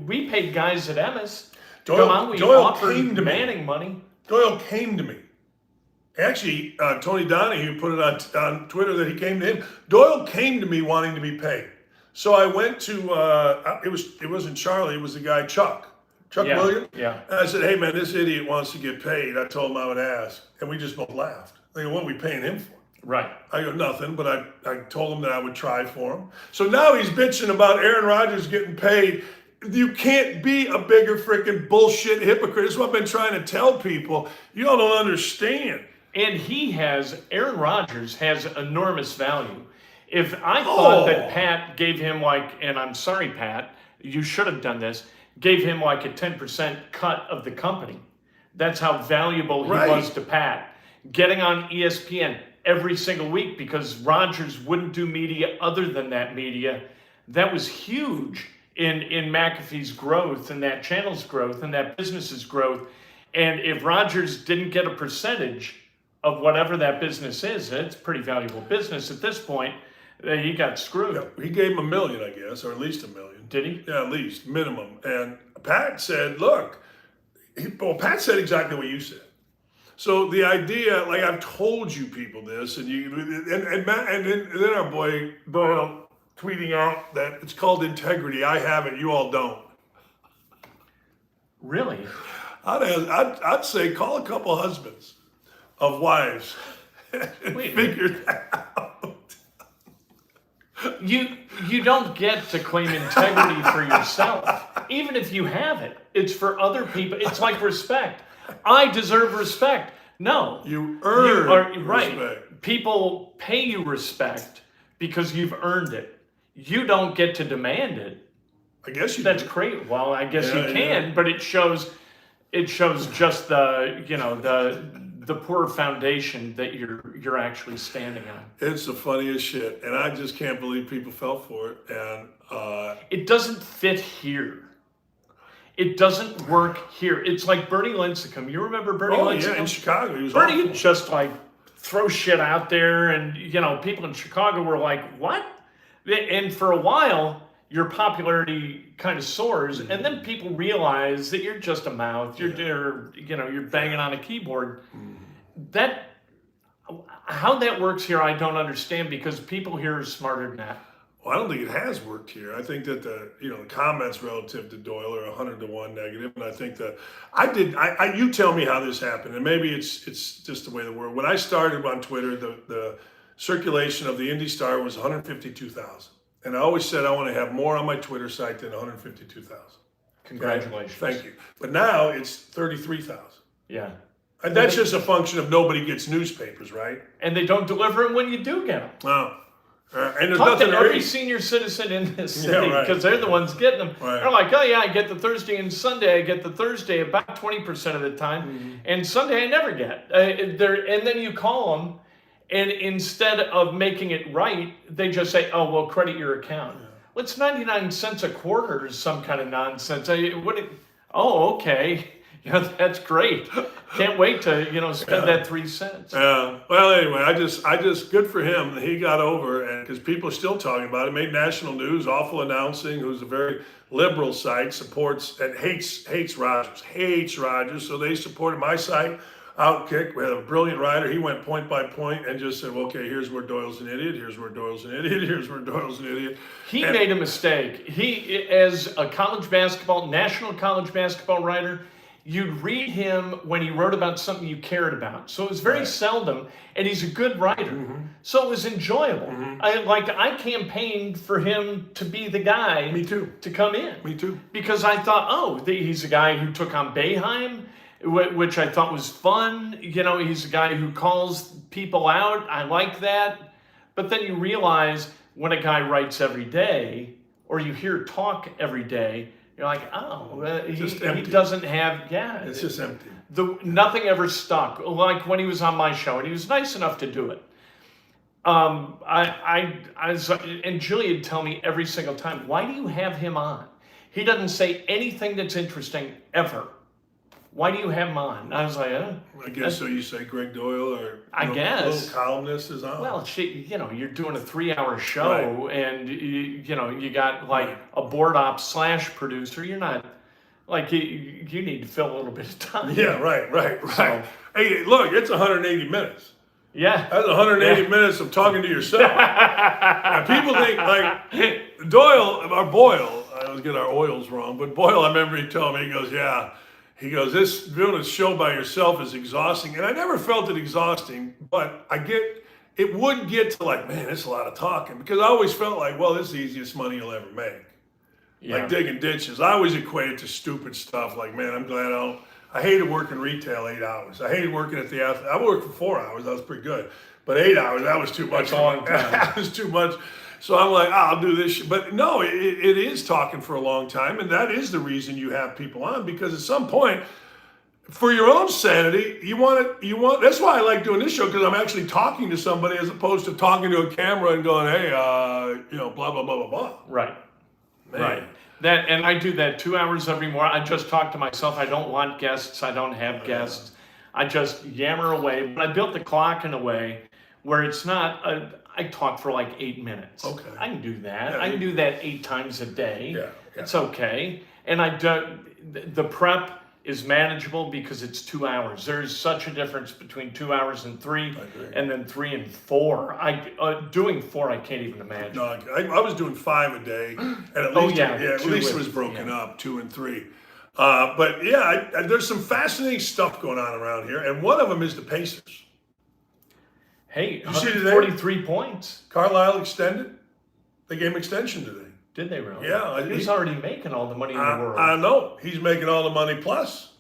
Speaker 1: We paid guys at Emmis to come on. We offered Manning money.
Speaker 2: Doyle came to me. Actually, Tony Donahue put it on Twitter that he came to him. Doyle came to me wanting to be paid. So I went to, it wasn't Charlie, it was the guy Chuck Williams.
Speaker 1: Yeah.
Speaker 2: And I said, hey man, this idiot wants to get paid. I told him I would ask. And we just both laughed. They go, what are we paying him for?
Speaker 1: Right.
Speaker 2: I go, nothing, but I told him that I would try for him. So now he's bitching about Aaron Rodgers getting paid. You can't be a bigger freaking bullshit hypocrite. That's what I've been trying to tell people. You all don't understand.
Speaker 1: And Aaron Rodgers has enormous value. If I thought that Pat gave him and I'm sorry, Pat, you should have done this, gave him a 10% cut of the company. That's how valuable he was to Pat. Getting on ESPN every single week because Rodgers wouldn't do media other than that media. That was huge in McAfee's growth and that channel's growth and that business's growth. And if Rodgers didn't get a percentage of whatever that business is, it's pretty valuable business at this point. He got screwed.
Speaker 2: Yeah, he gave him $1 million, I guess, or at least $1 million.
Speaker 1: Did he?
Speaker 2: Yeah, at least minimum. And Pat said, "Look," Pat said exactly what you said. So the idea, I've told you people this, and then our boy Doyle tweeting out that it's called integrity. I have it, you all don't.
Speaker 1: Really?
Speaker 2: I'd say call a couple husbands of wives and figure that out.
Speaker 1: You don't get to claim integrity for yourself. Even if you have it, it's for other people. It's like respect. I deserve respect. No.
Speaker 2: You earn respect.
Speaker 1: Right. People pay you respect because you've earned it. You don't get to demand it.
Speaker 2: I guess you
Speaker 1: That's
Speaker 2: do.
Speaker 1: great. Well, I guess you can, but it shows just the poor foundation that you're actually standing on.
Speaker 2: It's the funniest shit, and I just can't believe people fell for it. And
Speaker 1: it doesn't fit here. It doesn't work here. It's like Bernie Lincecum. You remember Bernie Lincecum?
Speaker 2: Oh yeah, in Chicago, he was
Speaker 1: Bernie
Speaker 2: awful.
Speaker 1: would just throw shit out there, and people in Chicago were like, "What?" And for a while, your popularity kind of soars, and then people realize that you're just a mouth. You're banging on a keyboard. How that works here, I don't understand because people here are smarter than that.
Speaker 2: Well, I don't think it has worked here. I think that the comments relative to Doyle are 100-1 negative, and I think that you tell me how this happened, and maybe it's just the way the world. When I started on Twitter, the circulation of the Indy Star was 152,000. And I always said I want to have more on my Twitter site than 152,000.
Speaker 1: Congratulations.
Speaker 2: Thank you. But now it's 33,000.
Speaker 1: Yeah.
Speaker 2: And that's just a function of nobody gets newspapers, right?
Speaker 1: And they don't deliver them when you do get them.
Speaker 2: Wow. And there's
Speaker 1: Talk
Speaker 2: nothing
Speaker 1: to every senior citizen in this city because they're the ones getting them.
Speaker 2: Right.
Speaker 1: They're like, oh yeah, I get the Thursday and Sunday. I get the Thursday about 20% of the time. And Sunday I never get. And then you call them. And instead of making it right, they just say, oh, well, credit your account. Yeah. Well, it's 99 cents a quarter or some kind of nonsense. Okay. That's great. Can't wait to, spend that 3 cents.
Speaker 2: Yeah. Well, anyway, I just good for him that he got over, and because people are still talking about it. Made national news, awful announcing, who's a very liberal site, supports and hates Rodgers. So they supported my site. Outkick, we had a brilliant writer. He went point by point and just said, well, okay, here's where Doyle's an idiot. Here's where Doyle's an idiot. Here's where Doyle's an idiot.
Speaker 1: He made a mistake. He, as a national college basketball writer, you'd read him when he wrote about something you cared about. So it was very seldom, and he's a good writer. So it was enjoyable. I campaigned for him to be the guy.
Speaker 2: Me too.
Speaker 1: To come in.
Speaker 2: Me too.
Speaker 1: Because I thought, he's a guy who took on Boeheim, which I thought was fun. He's a guy who calls people out. I like that. But then you realize when a guy writes every day, or you hear talk every day, you're like, he doesn't have,
Speaker 2: It's just empty.
Speaker 1: Nothing ever stuck. Like when he was on my show, and he was nice enough to do it. And Julie would tell me every single time, why do you have him on? He doesn't say anything that's interesting ever. why do you have him on? I was like,
Speaker 2: I guess so. You say Greg Doyle or
Speaker 1: I guess
Speaker 2: little columnist is on.
Speaker 1: Well, you're doing a 3-hour show, and you got like a board op / producer. You're not like you need to fill a little bit of time.
Speaker 2: Yeah, right.
Speaker 1: So,
Speaker 2: Hey, look, it's 180 minutes.
Speaker 1: Yeah,
Speaker 2: That's 180 minutes of talking to yourself. And people think like Doyle or Boyle. I always get our oils wrong, but Boyle, I remember he told me, he goes, yeah. He goes, this doing a show by yourself is exhausting. And I never felt it exhausting, but it would get to like, man, it's a lot of talking. Because I always felt like, well, this is the easiest money you'll ever make.
Speaker 1: Yeah.
Speaker 2: Like digging ditches. I always equated to stupid stuff like, man, I'm glad I hated working retail 8 hours. I hated working at the athlete. I worked for 4 hours. That was pretty good. But 8 hours, that was too much.
Speaker 1: That's a long time.
Speaker 2: That was too much. So I'm like, I'll do this. But no, it is talking for a long time. And that is the reason you have people on, because at some point, for your own sanity, you want, that's why I like doing this show, because I'm actually talking to somebody as opposed to talking to a camera and going, hey, blah, blah, blah, blah, blah.
Speaker 1: Right.
Speaker 2: Man.
Speaker 1: Right. And I do that 2 hours every morning. I just talk to myself. I don't want guests. I don't have guests. I just yammer away. But I built the clock in a way where it's not, I talk for like 8 minutes.
Speaker 2: Okay.
Speaker 1: I can do that.
Speaker 2: Yeah,
Speaker 1: I can do that 8 times a day.
Speaker 2: Yeah.
Speaker 1: It's okay. And the prep is manageable because it's 2 hours. There's such a difference between 2 hours and 3, and then 3 and 4. Doing 4, I can't even imagine.
Speaker 2: No, I was doing 5 a day, and at least at least it was broken up 2 and 3. But yeah, there's some fascinating stuff going on around here, and one of them is the Pacers.
Speaker 1: Hey,
Speaker 2: you see
Speaker 1: 43 points.
Speaker 2: Carlisle extended. They gave him extension today.
Speaker 1: Did they really?
Speaker 2: Yeah,
Speaker 1: he's already making all the money in the world.
Speaker 2: I know he's making all the money plus.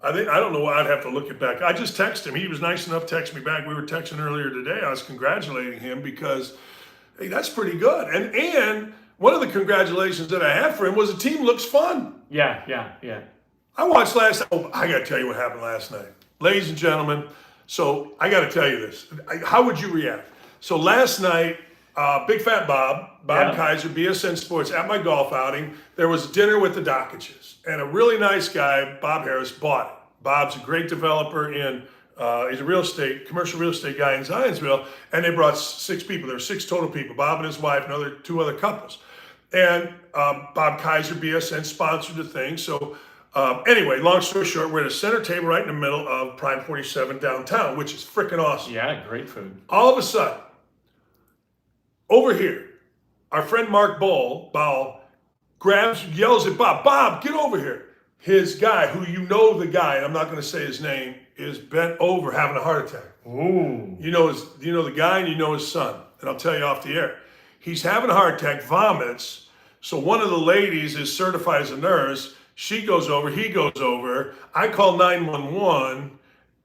Speaker 2: I don't know. I'd have to look it back. I just texted him. He was nice enough to text me back. We were texting earlier today. I was congratulating him because, hey, that's pretty good. And one of the congratulations that I had for him was the team looks fun.
Speaker 1: Yeah.
Speaker 2: I watched last. Oh, I got to tell you what happened last night, ladies and gentlemen. So I got to tell you this. How would you react? So last night, Big Fat Bob Kaiser, BSN Sports, at my golf outing, there was dinner with the Dockages. And a really nice guy, Bob Harris, bought it. Bob's a great developer he's a commercial real estate guy in Zionsville. And they brought 6 people. There were 6 total people, Bob and his wife and 2 other couples. And Bob Kaiser, BSN, sponsored the thing. So anyway, long story short, we're at a center table right in the middle of Prime 47 downtown, which is freaking awesome.
Speaker 1: Yeah, great food.
Speaker 2: All of a sudden, over here, our friend Mark Ball yells at Bob, get over here. His guy, who the guy, and I'm not going to say his name, is bent over having a heart attack.
Speaker 1: Ooh.
Speaker 2: You know the guy and you know his son. And I'll tell you off the air. He's having a heart attack, vomits. So one of the ladies is certified as a nurse. She goes over, he goes over. I call 911,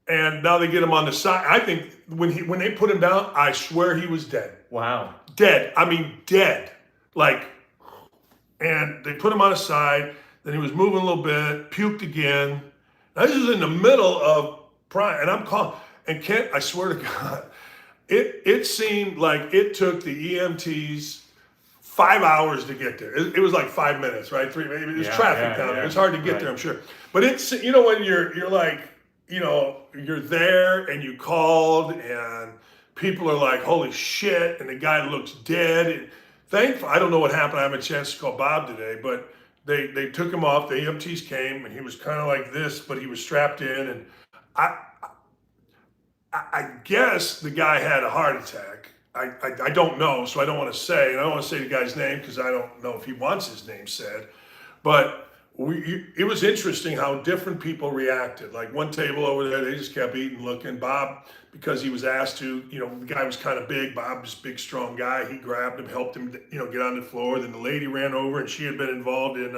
Speaker 2: and now they get him on the side. I think when they put him down, I swear he was dead.
Speaker 1: Wow.
Speaker 2: Dead. I mean, dead. And they put him on his side. Then he was moving a little bit, puked again. Now, this is in the middle of Prime, and I'm calling. And Kent, I swear to God, it seemed like it took the EMTs 5 hours to get there. It was like 5 minutes, right? 3. Maybe there's traffic down there. It's hard to get there, I'm sure. But it's when you're like, you're there and you called and people are like, holy shit, and the guy looks dead. Thankfully, I don't know what happened. I haven't had a chance to call Bob today, but they took him off. The EMTs came, and he was kind of like this, but he was strapped in. And I guess the guy had a heart attack. I don't know, so I don't want to say. And I don't want to say the guy's name because I don't know if he wants his name said. But it was interesting how different people reacted. Like one table over there, they just kept eating, looking. Bob, because he was asked to, the guy was kind of big. Bob was a big, strong guy. He grabbed him, helped him, get on the floor. Then the lady ran over, and she had been involved in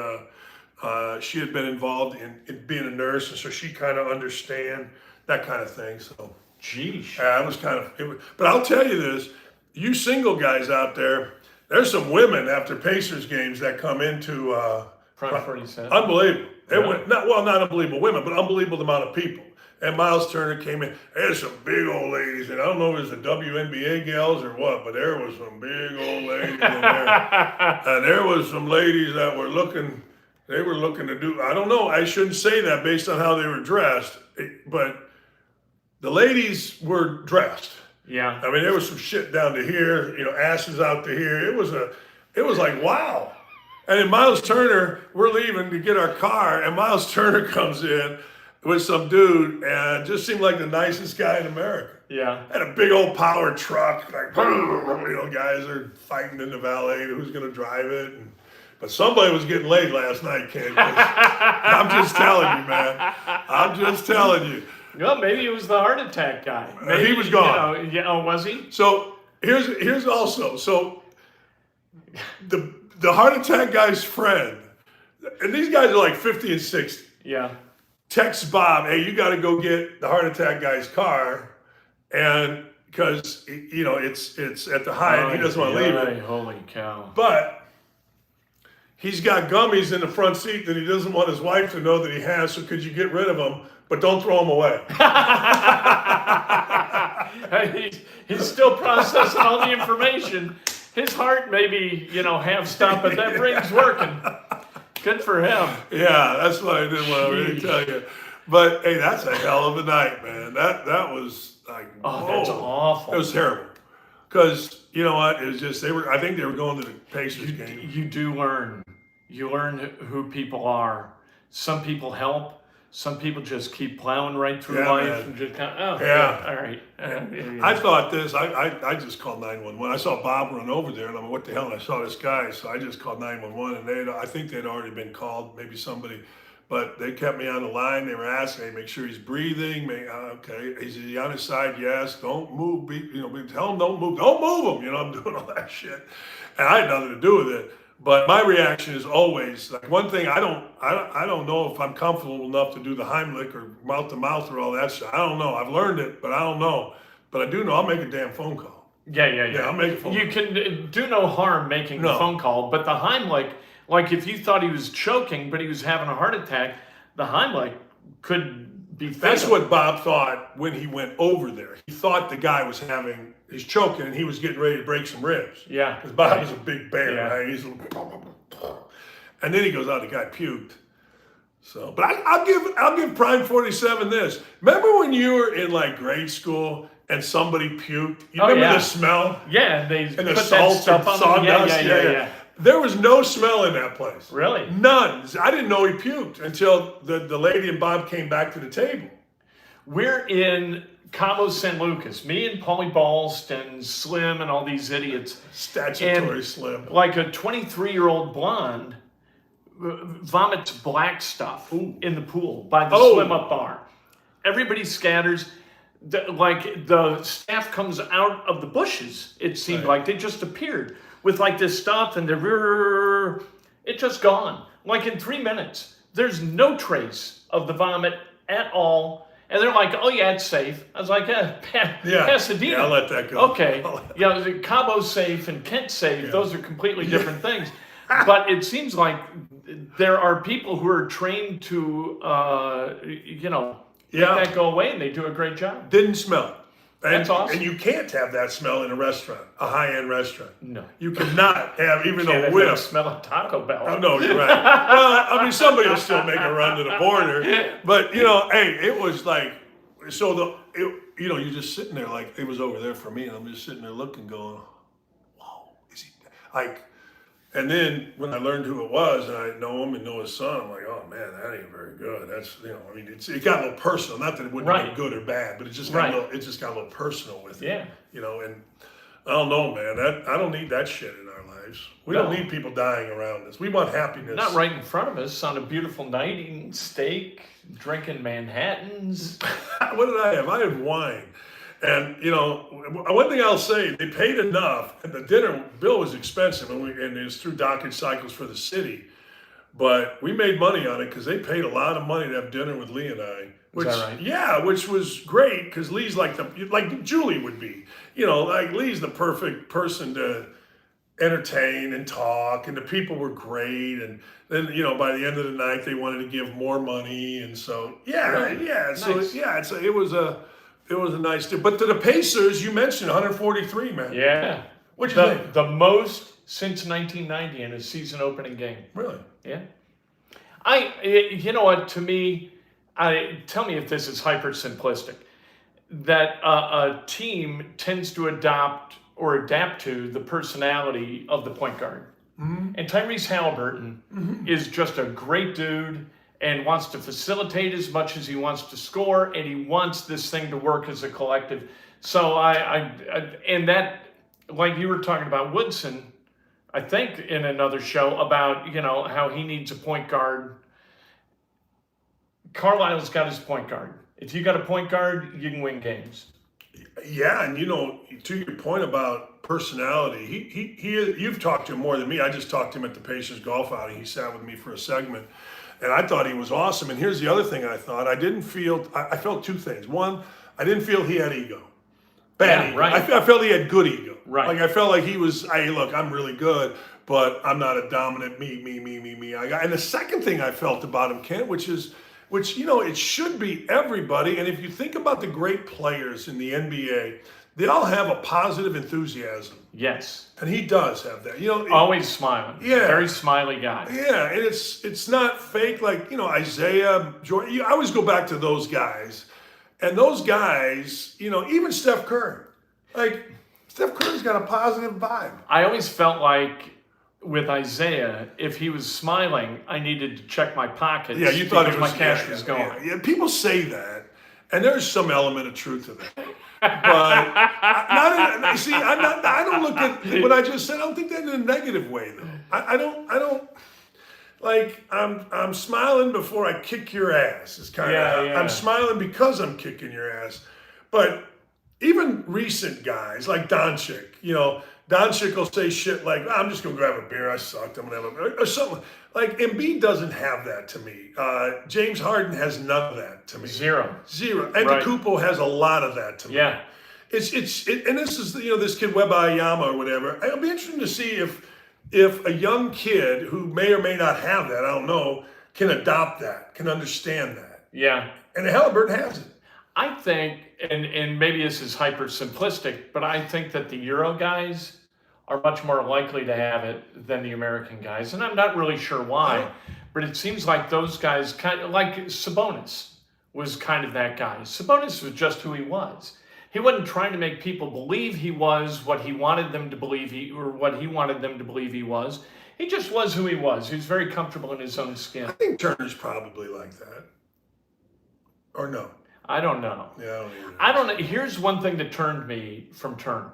Speaker 2: being a nurse, and so she kind of understand that kind of thing. So,
Speaker 1: geez,
Speaker 2: it was kind of. But I'll tell you this: you single guys out there, there's some women after Pacers games that come into.
Speaker 1: Prime 47.
Speaker 2: Unbelievable.
Speaker 1: Yeah.
Speaker 2: It went not unbelievable women, but unbelievable amount of people. And Miles Turner came in. There's some big old ladies, and I don't know if it was the WNBA gals or what, but there was some big old ladies in there. And there was some ladies that were looking They were looking to do, I don't know, I shouldn't say that based on how they were dressed, but the ladies were dressed.
Speaker 1: Yeah.
Speaker 2: I mean, there was some shit down to here, asses out to here. It was like, wow. And then Miles Turner, we're leaving to get our car, and Miles Turner comes in with some dude, and just seemed like the nicest guy in America.
Speaker 1: Yeah.
Speaker 2: Had a big old power truck, like, guys are fighting in the valet, who's going to drive it. But somebody was getting laid last night, Ken. I'm just telling you, man. I'm just telling you.
Speaker 1: Well, maybe it was the heart attack guy. Maybe,
Speaker 2: he was gone.
Speaker 1: Was he?
Speaker 2: So here's also, so the heart attack guy's friend, and these guys are like 50 and 60.
Speaker 1: Yeah.
Speaker 2: Texts Bob, hey, you got to go get the heart attack guy's car, and because it's at the Hyatt, he doesn't want to leave it.
Speaker 1: Holy cow!
Speaker 2: But he's got gummies in the front seat that he doesn't want his wife to know that he has. So could you get rid of them, but don't throw them away?
Speaker 1: He's still processing all the information. His heart maybe half stopped, but that brain's working. Good for him.
Speaker 2: Yeah, that's what I didn't want to really tell you. But hey, that's a hell of a night, man. That was like,
Speaker 1: that's awful.
Speaker 2: It was terrible. Because you know what? It was just I think they were going to the Pacers game.
Speaker 1: You do learn. You learn who people are. Some people help. Some people just keep plowing right through life, man. And just kind of, all right.
Speaker 2: I thought this. I just called 911. I saw Bob run over there, and I'm like, what the hell? And I saw this guy, so I just called 911, and I think they'd already been called, maybe somebody, but they kept me on the line. They were asking, hey, make sure he's breathing. Okay, is he on his side? Yes. Don't move. Tell him don't move. Don't move him. I'm doing all that shit, and I had nothing to do with it. But my reaction is always like one thing. I don't know if I'm comfortable enough to do the Heimlich or mouth to mouth or all that shit. I don't know. I've learned it, but I don't know. But I do know I'll make a damn phone call.
Speaker 1: Yeah.
Speaker 2: I'll make a phone call.
Speaker 1: You can do no harm making a phone call, but the Heimlich, like if you thought he was choking, but he was having a heart attack, the Heimlich could be fatal.
Speaker 2: That's what Bob thought when he went over there. He thought the guy was he's choking and he was getting ready to break some ribs.
Speaker 1: Yeah.
Speaker 2: Because Bob is a big bear,
Speaker 1: yeah.
Speaker 2: right? And then he goes out, the guy puked. So, but I'll give Prime 47 this. Remember when you were in like grade school and somebody puked? You remember the smell?
Speaker 1: Yeah, they
Speaker 2: and the salt stuff on sawdust. Yeah. There was no smell in that place.
Speaker 1: Really?
Speaker 2: None. I didn't know he puked until the lady and Bob came back to the table.
Speaker 1: We're in Cabo San Lucas. Me and Paulie Ballston, Slim, and all these idiots.
Speaker 2: Statutory Slim.
Speaker 1: Like a 23-year-old blonde vomits black stuff in the pool by the swim up bar. Everybody scatters. The staff comes out of the bushes. It seemed like they just appeared with like this stuff, and it just gone. Like in 3 minutes, there's no trace of the vomit at all. And they're like, oh yeah, it's safe. I was like, Pasadena.
Speaker 2: Yeah, I'll let that go.
Speaker 1: Okay. Cabo's safe and Kent's safe. Yeah. Those are completely different things. But it seems like there are people who are trained to, make that go away, and they do a great job.
Speaker 2: Didn't smell.
Speaker 1: That's awesome.
Speaker 2: And you can't have that smell in a restaurant, a high-end restaurant.
Speaker 1: No.
Speaker 2: You cannot have even a whiff.
Speaker 1: Smell of Taco Bell.
Speaker 2: Oh, no, you're right. Well, I mean, somebody will still make a run to the border. But, hey, it was like, you're just sitting there like, it was over there for me, and I'm just sitting there looking, going, whoa, is he, like, and then when I learned who it was, and I know him and know his son, I'm like, oh man, that ain't very good. That's it got a little personal. Not that it wouldn't be good or bad, but it just got a little personal with it.
Speaker 1: Yeah.
Speaker 2: And I don't know, man. I don't need that shit in our lives. We don't need people dying around us. We want happiness.
Speaker 1: Not right in front of us on a beautiful night, eating steak, drinking Manhattans.
Speaker 2: What did I have? I had wine. And, one thing I'll say, they paid enough, and the dinner bill was expensive, and it was through docket cycles for the city. But we made money on it because they paid a lot of money to have dinner with Lee and I. Which,
Speaker 1: is that right?
Speaker 2: Yeah, which was great because Lee's like Julie would be. Like Lee's the perfect person to entertain and talk, and the people were great. And then, by the end of the night, they wanted to give more money. And so, it was a nice deal. But to the Pacers, you mentioned 143, man.
Speaker 1: Yeah.
Speaker 2: What'd you think?
Speaker 1: The most since 1990 in a season opening game.
Speaker 2: Really?
Speaker 1: Yeah. You know what? To me, tell me if this is hyper simplistic. That a team tends to adopt or adapt to the personality of the point guard.
Speaker 2: Mm-hmm.
Speaker 1: And Tyrese Halliburton is just a great dude and wants to facilitate as much as he wants to score, and he wants this thing to work as a collective. So and that, like you were talking about Woodson, I think in another show about, how he needs a point guard. Carlisle's got his point guard. If you got a point guard, you can win games.
Speaker 2: Yeah, and to your point about personality, you've talked to him more than me. I just talked to him at the Pacers golf outing. He sat with me for a segment, and I thought he was awesome. And here's the other thing I thought. I felt two things. One, I didn't feel he had ego. Bad ego. Right. I felt he had good ego.
Speaker 1: Right.
Speaker 2: Like I felt like he was, hey, look, I'm really good, but I'm not a dominant me. And the second thing I felt about him, Kent, which it should be everybody. And if you think about the great players in the NBA, they all have a positive enthusiasm.
Speaker 1: Yes.
Speaker 2: And he does have that.
Speaker 1: Always smiling.
Speaker 2: Yeah.
Speaker 1: Very smiley guy.
Speaker 2: Yeah, and it's not fake like, Isaiah, Jordan. I always go back to those guys. And those guys, even Steph Curry. Like, Steph Curry's got a positive vibe.
Speaker 1: I always felt like with Isaiah, if he was smiling, I needed to check my pockets.
Speaker 2: Yeah, you thought
Speaker 1: my cash was going.
Speaker 2: Yeah, people say that, and there's some element of truth to that. But I don't look at what I just said. I don't think that in a negative way, though. I don't. Like I'm smiling before I kick your ass. It's kind of.
Speaker 1: Yeah.
Speaker 2: I'm smiling because I'm kicking your ass. But even recent guys like Doncic, Doncic will say shit like, I'm just going to grab a beer. I sucked. I'm going to have a beer. Or something. Like, Embiid doesn't have that to me. James Harden has none of that to me.
Speaker 1: Zero.
Speaker 2: Antetokounmpo has a lot of that to me.
Speaker 1: Yeah.
Speaker 2: And this is, this kid Wembanyama or whatever. It'll be interesting to see if a young kid who may or may not have that, I don't know, can adopt that, can understand that.
Speaker 1: Yeah.
Speaker 2: And Halliburton has it.
Speaker 1: I think, and maybe this is hyper simplistic, but I think that the Euro guys are much more likely to have it than the American guys. And I'm not really sure why, but it seems like those guys, kind of like Sabonis was kind of that guy. Sabonis was just who he was. He wasn't trying to make people believe he was what he wanted them to believe what he wanted them to believe he was. He just was who he was. He was very comfortable in his own skin.
Speaker 2: I think Turner's probably like that. Or no?
Speaker 1: I don't know.
Speaker 2: Yeah,
Speaker 1: I don't know. Here's one thing that turned me from Turner.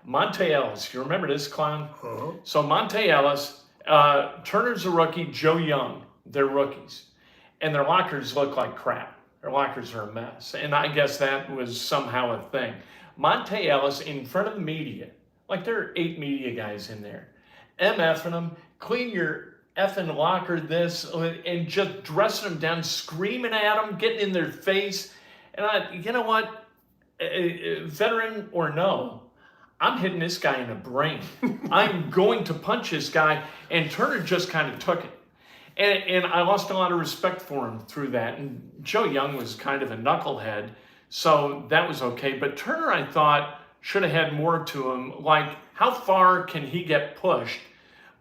Speaker 1: Monte Ellis. You remember this clown?
Speaker 2: Uh-huh.
Speaker 1: So Monte Ellis, Turner's a rookie, Joe Young, they're rookies. And their lockers look like crap. Their lockers are a mess. And I guess that was somehow a thing. Monte Ellis in front of the media, like there are 8 media guys in there, MFing them, clean your effing locker this, and just dressing them down, screaming at them, getting in their face. And you know what? Veteran or no, I'm hitting this guy in the brain. I'm going to punch this guy. And Turner just kind of took it. And I lost a lot of respect for him through that. And Joe Young was kind of a knucklehead, so that was okay. But Turner, I thought, should have had more to him. Like, how far can he get pushed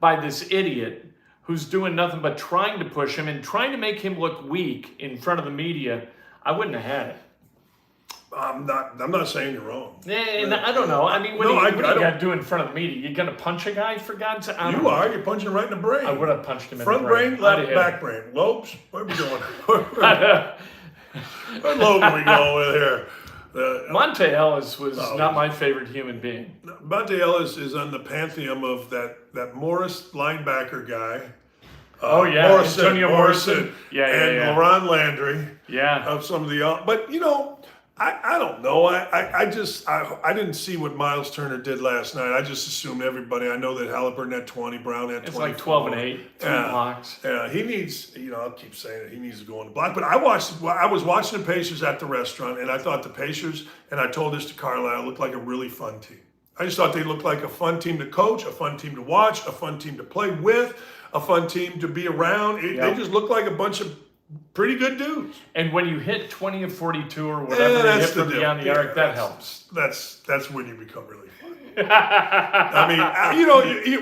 Speaker 1: by this idiot who's doing nothing but trying to push him and trying to make him look weak in front of the media? I wouldn't have had it.
Speaker 2: I'm not saying you're wrong.
Speaker 1: And I don't know. I mean, what do you got to do in front of the media? You going to punch a guy, for God's sake?
Speaker 2: You're punching right in the brain.
Speaker 1: I would have punched him in
Speaker 2: the brain. Front brain, left, back brain. Lobes? Where are we going? What lobe are we going with here?
Speaker 1: Monte Ellis was not my favorite human being.
Speaker 2: Monte Ellis is on the pantheon of that Morris linebacker guy.
Speaker 1: Antonio Morrison.
Speaker 2: And Laron Landry.
Speaker 1: Yeah.
Speaker 2: Of some of the, but I don't know. I didn't see what Miles Turner did last night. I just assumed everybody. I know that Halliburton had 20, Brown had 20.
Speaker 1: It's like 12 and 8, 3 blocks.
Speaker 2: Yeah, he needs. I'll keep saying it. He needs to go on the block. But I was watching the Pacers at the restaurant, and I thought the Pacers, and I told this to Carlisle, looked like a really fun team. I just thought they looked like a fun team to coach, a fun team to watch, a fun team to play with, a fun team to be around. They just looked like a bunch of pretty good dudes.
Speaker 1: And when you hit 20 of 42 or whatever you hit from beyond the arc, that helps.
Speaker 2: That's when you become really fun. I mean,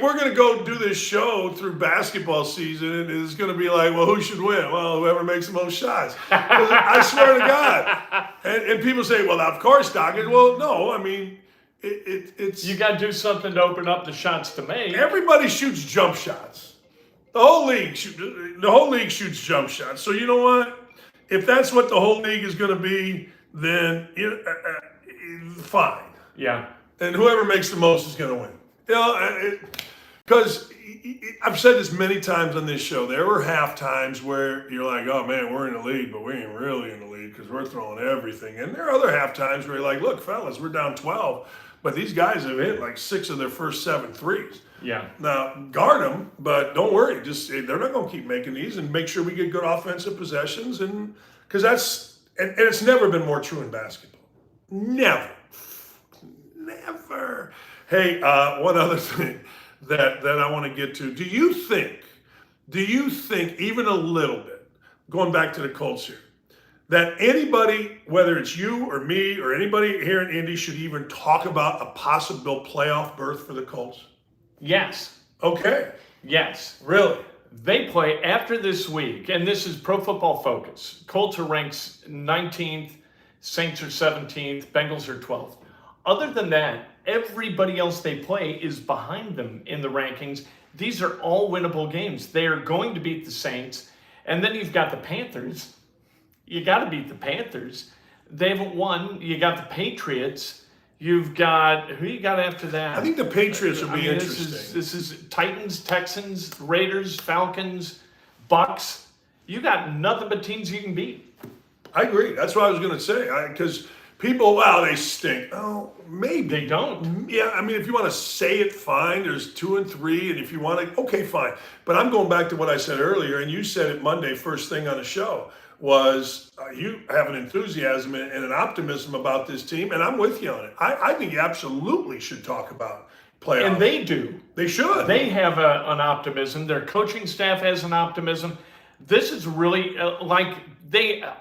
Speaker 2: we're going to go do this show through basketball season, and it's going to be like, well, who should win? Well, whoever makes the most shots. 'Cause I swear to God. And people say, well, of course, Doc. Well, no, I mean, it's...
Speaker 1: You got to do something to open up the shots to make.
Speaker 2: Everybody shoots jump shots. The whole league shoots jump shots. So you know what? If that's what the whole league is going to be, then fine.
Speaker 1: Yeah.
Speaker 2: And whoever makes the most is going to win. Because I've said this many times on this show. There were half times where you're like, oh man, we're in the lead, but we ain't really in the lead because we're throwing everything. And there are other half times where you're like, look, fellas, we're down 12, but these guys have hit like 6 of their first 7 threes.
Speaker 1: Yeah.
Speaker 2: Now, guard them, but don't worry. They're not going to keep making these, and make sure we get good offensive possessions. And because and it's never been more true in basketball. Never. Hey, one other thing that I want to get to. Do you think even a little bit, going back to the Colts here, that anybody, whether it's you or me or anybody here in Indy, should even talk about a possible playoff berth for the Colts?
Speaker 1: Yes.
Speaker 2: Okay.
Speaker 1: Yes.
Speaker 2: Really?
Speaker 1: They play after this week, and this is Pro Football Focus. Colts are ranked 19th, Saints are 17th, Bengals are 12th. Other than that, everybody else they play is behind them in the rankings. These are all winnable games. They are going to beat the Saints. And then you've got the Panthers. You got to beat the Panthers. They haven't won. You got the Patriots. You've got, who you got after that?
Speaker 2: I think the Patriots will be interesting.
Speaker 1: This is Titans, Texans, Raiders, Falcons, Bucks. You got nothing but teams you can beat.
Speaker 2: I agree. That's what I was going to say. Because people, wow, they stink. Oh, maybe.
Speaker 1: They don't.
Speaker 2: Yeah, I mean, if you want to say it, fine. There's 2 and 3. And if you want to, okay, fine. But I'm going back to what I said earlier, and you said it Monday, first thing on the show, was you have an enthusiasm and an optimism about this team, and I'm with you on it. I think you absolutely should talk about playoffs.
Speaker 1: And they do.
Speaker 2: They should.
Speaker 1: They have an optimism. Their coaching staff has an optimism. This is really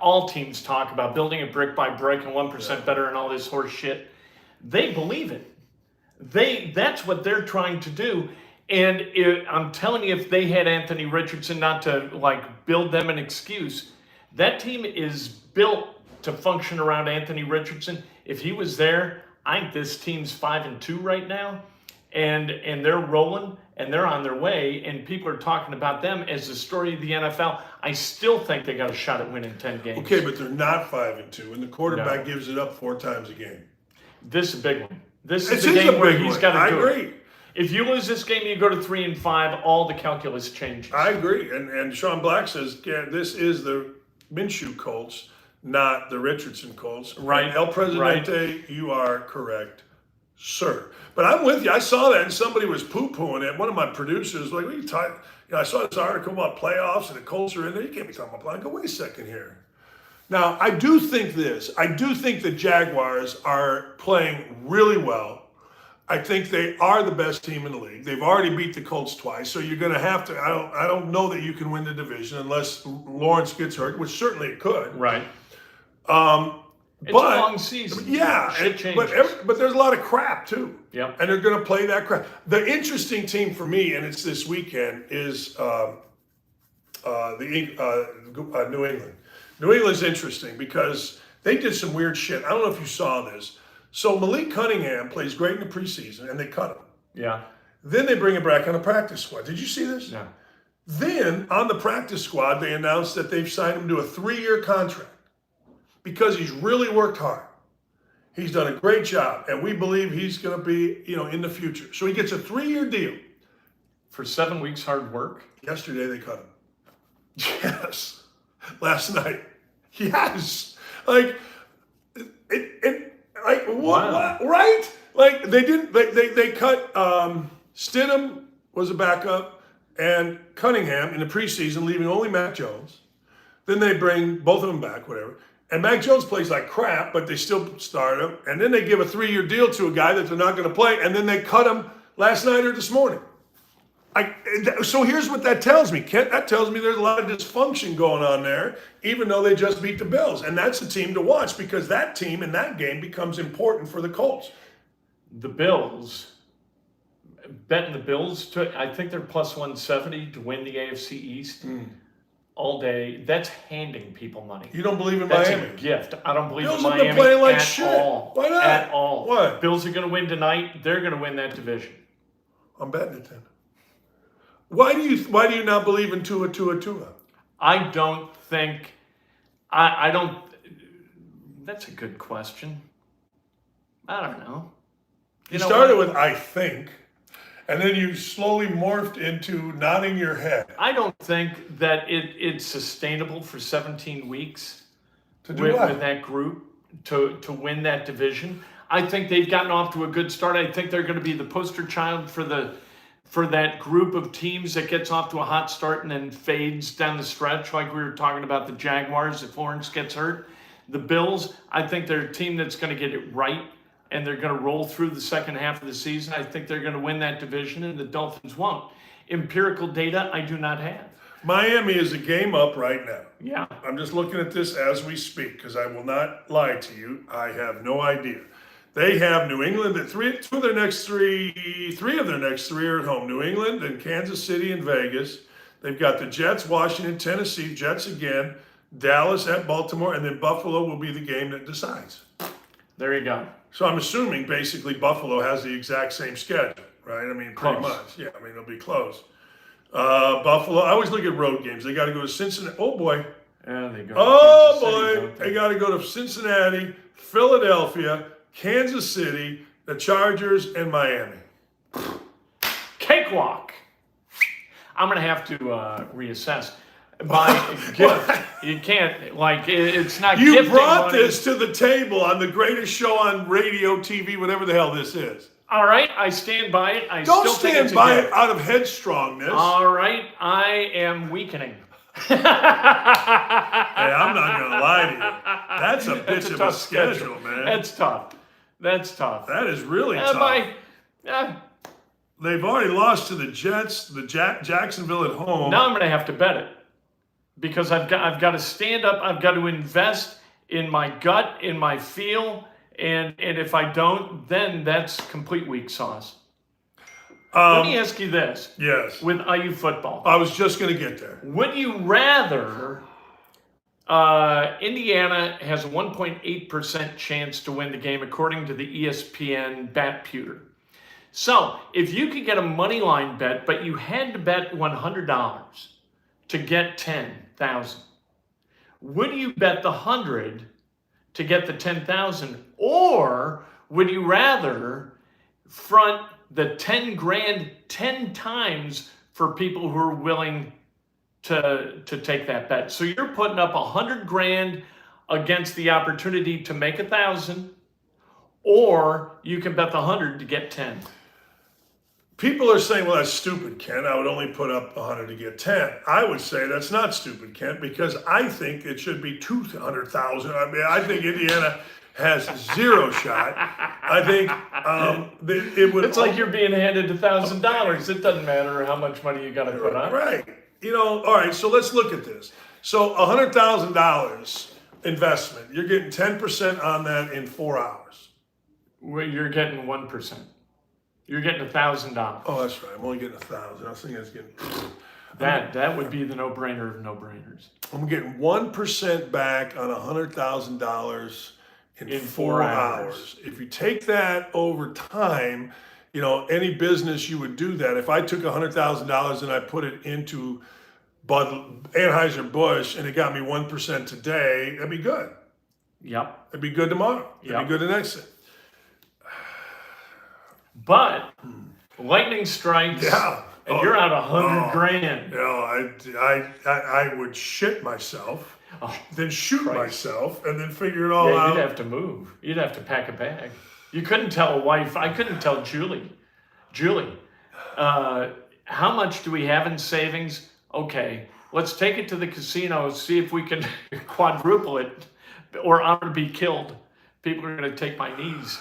Speaker 1: all teams talk about building it brick by brick and 1% better and all this horse shit. They believe it. That's what they're trying to do. And I'm telling you, if they had Anthony Richardson, not to build them an excuse, that team is built to function around Anthony Richardson. If he was there, I think this team's 5-2 right now, and they're rolling and they're on their way, and people are talking about them as the story of the NFL. I still think they got a shot at winning 10 games.
Speaker 2: Okay, but they're not 5-2, and the quarterback gives it up 4 times a game.
Speaker 1: This is a big one. This is the game where he's got to do it. I agree. If you lose this game, you go to 3-5. All the calculus changes.
Speaker 2: I agree, and Sean Black says, yeah, this is the Minshew Colts, not the Richardson Colts.
Speaker 1: Right.
Speaker 2: El Presidente, You are correct, sir. But I'm with you. I saw that, and somebody was poo-pooing it. One of my producers was like, what are you talking? I saw this article about playoffs, and the Colts are in there. You can't be talking about playoffs. I go, wait a second here. Now, I do think this. I do think the Jaguars are playing really well. I think they are the best team in the league. They've already beat the Colts twice, so you're going to have to. I don't know that you can win the division unless Lawrence gets hurt, which certainly it could.
Speaker 1: Right. It's a long season.
Speaker 2: Yeah, but there's a lot of crap too.
Speaker 1: Yep.
Speaker 2: And they're going to play that crap. The interesting team for me, and it's this weekend, is New England. New England's interesting because they did some weird shit. I don't know if you saw this. So Malik Cunningham plays great in the preseason, and they cut him.
Speaker 1: Yeah.
Speaker 2: Then they bring him back on the practice squad. Did you see this?
Speaker 1: Yeah.
Speaker 2: Then on the practice squad, they announced that they've signed him to a 3-year contract because he's really worked hard. He's done a great job, and we believe he's going to be, in the future. So he gets a 3-year deal.
Speaker 1: For 7 weeks hard work?
Speaker 2: Yesterday they cut him. Yes. Last night. Yes. What, right? They cut Stidham was a backup and Cunningham in the preseason, leaving only Mac Jones. Then they bring both of them back, whatever. And Mac Jones plays like crap, but they still start him. And then they give a 3-year deal to a guy that they're not going to play, and then they cut him last night or this morning. So here's what that tells me, Kent. That tells me there's a lot of dysfunction going on there, even though they just beat the Bills. And that's a team to watch because that team in that game becomes important for the Colts.
Speaker 1: the Bills, betting the Bills, I think they're plus 170 to win the AFC East all day. That's handing people money.
Speaker 2: You don't believe in
Speaker 1: That's
Speaker 2: Miami?
Speaker 1: a gift. I don't believe
Speaker 2: Bills
Speaker 1: in
Speaker 2: have
Speaker 1: Miami
Speaker 2: been playing like
Speaker 1: at
Speaker 2: shit.
Speaker 1: all.
Speaker 2: Why not?
Speaker 1: At all.
Speaker 2: What?
Speaker 1: Bills are going to win tonight. They're going to win that division.
Speaker 2: I'm betting it then. Why do you not believe in Tua?
Speaker 1: I don't think. I don't. That's a good question. I don't know.
Speaker 2: You started with "I think," and then you slowly morphed into nodding your head.
Speaker 1: I don't think that it's sustainable for 17 weeks
Speaker 2: To do
Speaker 1: with
Speaker 2: what?
Speaker 1: that group to win that division. I think they've gotten off to a good start. I think they're going to be the poster child for that group of teams that gets off to a hot start and then fades down the stretch, like we were talking about the Jaguars if Lawrence gets hurt. The Bills, I think they're a team that's going to get it right, and they're going to roll through the second half of the season. I think they're going to win that division, and the Dolphins won't. Empirical data, I do not have.
Speaker 2: Miami is a game up right now.
Speaker 1: Yeah.
Speaker 2: I'm just looking at this as we speak because I will not lie to you. I have no idea. They have New England. Three of their next three are at home. New England and Kansas City and Vegas. They've got the Jets, Washington, Tennessee, Jets again, Dallas at Baltimore, and then Buffalo will be the game that decides.
Speaker 1: There you go.
Speaker 2: So I'm assuming basically Buffalo has the exact same schedule, right? I mean, pretty
Speaker 1: Close.
Speaker 2: much. Yeah, I mean, it'll be close. Buffalo, I always look at road games. They got to go to Cincinnati. Oh, boy.
Speaker 1: Yeah, they go.
Speaker 2: Oh,
Speaker 1: to Kansas City,
Speaker 2: boy.
Speaker 1: don't
Speaker 2: They got to go to Cincinnati, Philadelphia, Kansas City, the Chargers, and Miami.
Speaker 1: Cakewalk. I'm going to have to reassess my gift. You can't, like, it's not
Speaker 2: You
Speaker 1: gifting
Speaker 2: brought
Speaker 1: money.
Speaker 2: this to the table on the greatest show on radio, TV, whatever the hell this is.
Speaker 1: All right, I stand by it. I
Speaker 2: Don't
Speaker 1: still think
Speaker 2: stand
Speaker 1: it's
Speaker 2: by
Speaker 1: a
Speaker 2: it
Speaker 1: gift.
Speaker 2: out of headstrongness.
Speaker 1: All right, I am weakening.
Speaker 2: Hey, I'm not going to lie to you. That's a
Speaker 1: That's
Speaker 2: bitch
Speaker 1: a
Speaker 2: of a
Speaker 1: tough
Speaker 2: schedule, man.
Speaker 1: That's tough. That's tough.
Speaker 2: That is really tough. They've already lost to the Jets, the Jacksonville at home.
Speaker 1: Now I'm going to have to bet it because I've got to stand up. I've got to invest in my gut, in my feel, and if I don't, then that's complete weak sauce. Let me ask you this.
Speaker 2: Yes.
Speaker 1: With IU football,
Speaker 2: I was just going to get there.
Speaker 1: would you rather Indiana has a 1.8% chance to win the game according to the ESPN bat pewter. So if you could get a money line bet, but you had to bet $100 to get 10,000, would you bet the 100 to get the 10,000, or would you rather front the 10 grand 10 times for people who are willing to take that bet? So you're putting up 100 grand against the opportunity to make 1,000, or you can bet the 100 to get 10.
Speaker 2: People are saying, well, that's stupid, Ken. I would only put up 100 to get 10. I would say that's not stupid, Ken, because I think it should be 200,000. I mean, I think Indiana has zero shot. I think it would.
Speaker 1: It's like you're being handed $1,000. It doesn't matter how much money you got to put on.
Speaker 2: Right. You know, all right, so let's look at this. So $100,000 investment, you're getting 10% on that in 4 hours.
Speaker 1: Well, you're getting 1%. You're getting $1,000.
Speaker 2: Oh, that's right. I'm only getting 1,000. I was thinking I was getting.
Speaker 1: That would be the no-brainer of no-brainers.
Speaker 2: I'm getting 1% back on $100,000 in 4 hours. If you take that over time, you know, any business you would do that. If I took $100,000 and I put it into Anheuser-Busch and it got me 1% today, that'd be good.
Speaker 1: Yep.
Speaker 2: It'd be good tomorrow. It'd
Speaker 1: Yep.
Speaker 2: be good the next day.
Speaker 1: But lightning strikes, and you're out 100 grand.
Speaker 2: You know, I would shit myself, then shoot myself, and then figure it all out.
Speaker 1: You'd have to move. You'd have to pack a bag. You couldn't tell a wife. I couldn't tell Julie, how much do we have in savings? Okay, let's take it to the casino, see if we can quadruple it, or I'm going to be killed. People are going to take my knees.